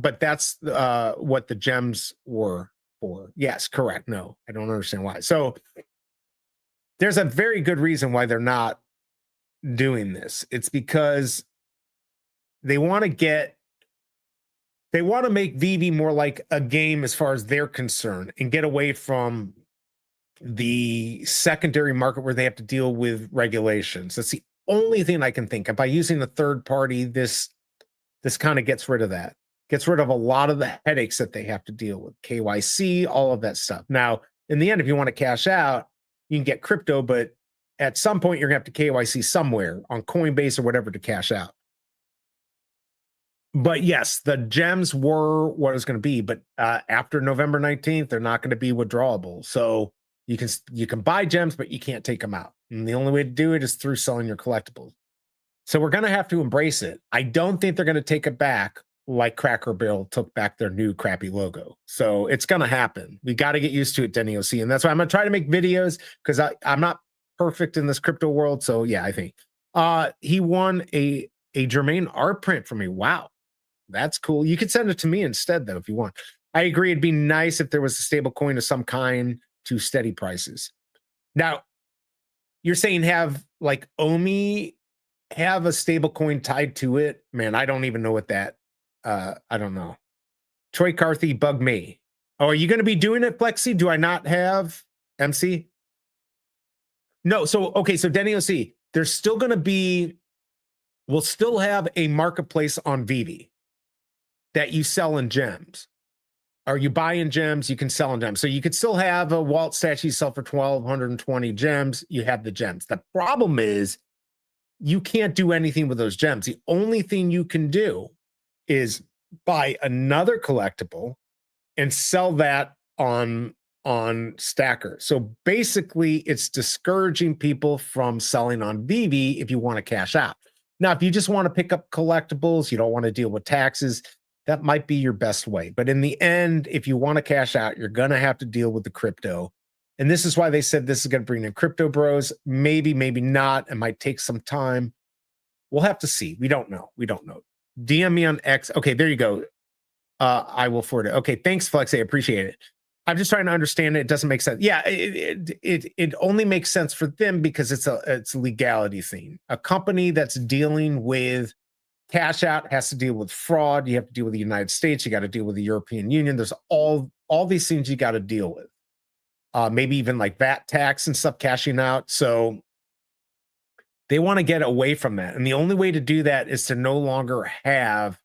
but that's what the gems were for. Yes, correct. No, I don't understand why. So there's a very good reason why they're not doing this. It's because they want to make Veve more like a game as far as they're concerned and get away from the secondary market where they have to deal with regulations. That's the only thing I can think of. By using a third party, this kind of gets rid of that. Gets rid of a lot of the headaches that they have to deal with. KYC, all of that stuff. Now, in the end, if you want to cash out, you can get crypto, but at some point you're gonna have to KYC somewhere on Coinbase or whatever to cash out. But yes, the gems were what it was going to be, but after November 19th, they're not going to be withdrawable. So you can buy gems, but you can't take them out. And the only way to do it is through selling your collectibles. So we're going to have to embrace it. I don't think they're going to take it back like Cracker Barrel took back their new crappy logo. So it's going to happen. We got to get used to it, Denny OC. And that's why I'm going to try to make videos, because I'm not perfect in this crypto world. So yeah, I think he won a Jermaine art print for me. Wow. That's cool. You could send it to me instead, though, if you want. I agree. It'd be nice if there was a stable coin of some kind to steady prices. Now, you're saying have like OMI have a stable coin tied to it? Man, I don't even know what that. I don't know. Troy Carthy bug me. Oh, are you going to be doing it, Flexi? Do I not have MC? No. So okay. So Denny OC, there's still going to be. We'll still have a marketplace on Veve that you sell in gems. Are you buying gems? You can sell in gems. So you could still have a Walt statue you sell for 1,220 gems. You have the gems. The problem is you can't do anything with those gems. The only thing you can do is buy another collectible and sell that on Stacker. So basically, it's discouraging people from selling on Veve if you want to cash out. Now, if you just want to pick up collectibles, you don't want to deal with taxes, that might be your best way. But in the end, if you want to cash out, you're going to have to deal with the crypto. And this is why they said this is going to bring in crypto bros. Maybe, maybe not. It might take some time. We'll have to see. We don't know. We don't know. DM me on X. Okay, there you go. I will forward it. Okay, thanks, Flex. I appreciate it. I'm just trying to understand it. It doesn't make sense. Yeah, it only makes sense for them because it's a legality thing. A company that's dealing with cash out has to deal with fraud. You have to deal with the United States. You got to deal with the European Union. There's all these things you got to deal with. Maybe even like VAT tax and stuff cashing out. So they want to get away from that. And the only way to do that is to no longer have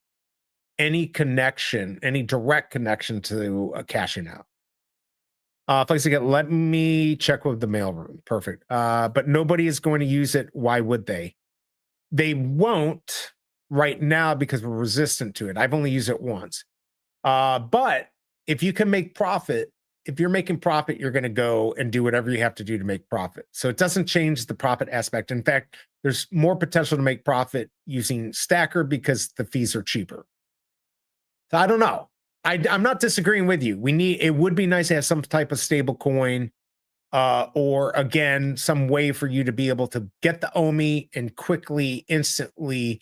any connection, any direct connection to cashing out. Place again, let me check with the mailroom. Perfect. But nobody is going to use it. Why would they? They won't right now because we're resistant to it. I've only used it once. But if you can make profit, if you're making profit, you're going to go and do whatever you have to do to make profit. So it doesn't change the profit aspect. In fact, there's more potential to make profit using Stacker because the fees are cheaper. So I don't know. I'm not disagreeing with you. It would be nice to have some type of stable coin, or again, some way for you to be able to get the OMI and quickly, instantly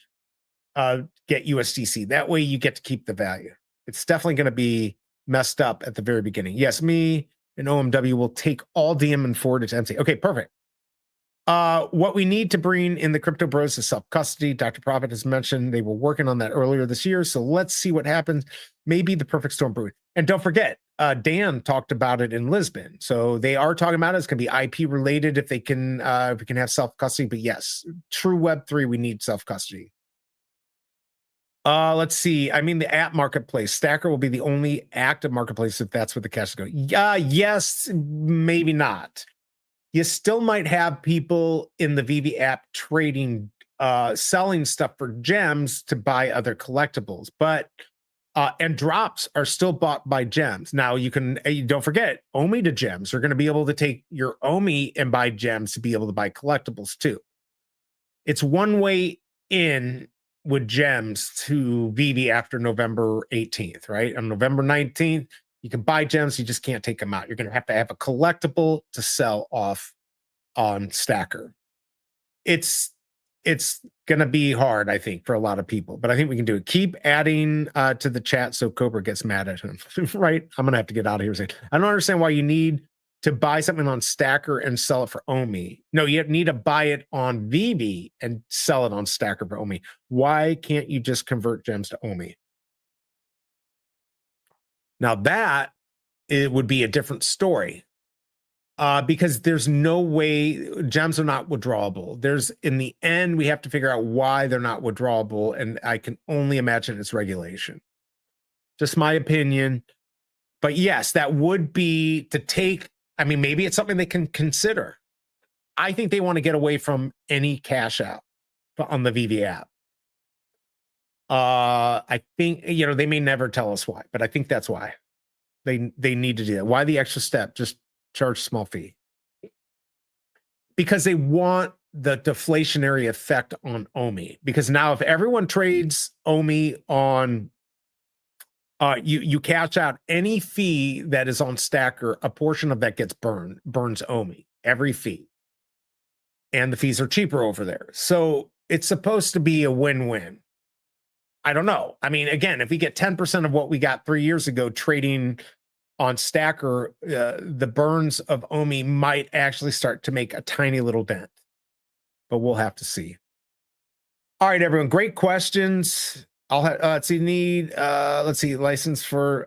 get USDC. That way you get to keep the value. It's definitely going to be messed up at the very beginning. Yes, me and OMW will take all DM and forward it to MC. Okay, perfect. What we need to bring in the crypto bros is self-custody. Dr. Profit has mentioned they were working on that earlier this year. So let's see what happens. Maybe the perfect storm brewing. And don't forget, Dan talked about it in Lisbon. So they are talking about it. It's going to be IP related if we can have self-custody. But yes, true Web3, we need self-custody. Let's see. I mean, the app marketplace. Stacker will be the only active marketplace if that's where the cash is going. Yes, maybe not. You still might have people in the Veve app trading, selling stuff for gems to buy other collectibles, but and drops are still bought by gems. Now you don't forget OMI to gems. You're going to be able to take your OMI and buy gems to be able to buy collectibles too. It's one way in with gems to Veve after November 18th, right? On November 19th, you can buy gems, you just can't take them out. You're going to have a collectible to sell off on Stacker. It's going to be hard, I think, for a lot of people, but I think we can do it. Keep adding to the chat so Cobra gets mad at him, right? I'm going to have to get out of here. I don't understand why you need to buy something on Stacker and sell it for OMI. No, you need to buy it on Veve and sell it on Stacker for OMI. Why can't you just convert gems to OMI? Now that it would be a different story, because there's no way gems are not withdrawable. In the end, we have to figure out why they're not withdrawable, and I can only imagine it's regulation. Just my opinion. But yes, that would be to take. I mean, maybe it's something they can consider. I think they want to get away from any cash out on the Veve app. I think, they may never tell us why, but I think that's why they need to do that. Why the extra step? Just charge a small fee. Because they want the deflationary effect on OMI, because now if everyone trades OMI on you cash out any fee that is on Stacker, a portion of that gets burns OMI, every fee. And the fees are cheaper over there. So it's supposed to be a win-win. I don't know. I mean, again, if we get 10% of what we got 3 years ago trading on Stacker, the burns of OMI might actually start to make a tiny little dent. But we'll have to see. All right, everyone. Great questions. I'll have let's see, license for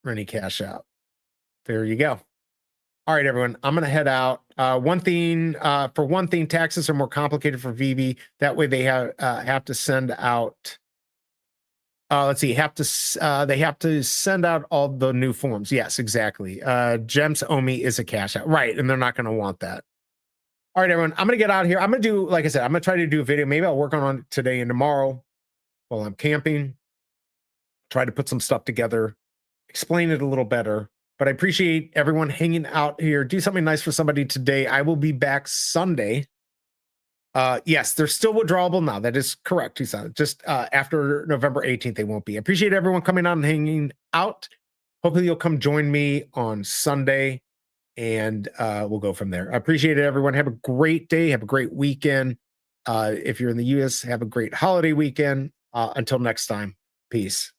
Rennie cash out. There you go. All right, everyone. I'm gonna head out. One thing, taxes are more complicated for Veve. That way they have to send out they have to send out all the new forms. Yes, exactly. Gems OMI is a cash out. Right, and they're not gonna want that. All right, everyone, I'm going to get out of here. I'm going to do, like I said, I'm going to try to do a video. Maybe I'll work on it today and tomorrow while I'm camping. Try to put some stuff together, explain it a little better. But I appreciate everyone hanging out here. Do something nice for somebody today. I will be back Sunday. Yes, they're still withdrawable now. That is correct, Tucson. Just after November 18th, they won't be. I appreciate everyone coming out and hanging out. Hopefully you'll come join me on Sunday. And we'll go from there. I appreciate it, everyone. Have a great day. Have a great weekend. If you're in the U.S., have a great holiday weekend. Until next time, peace.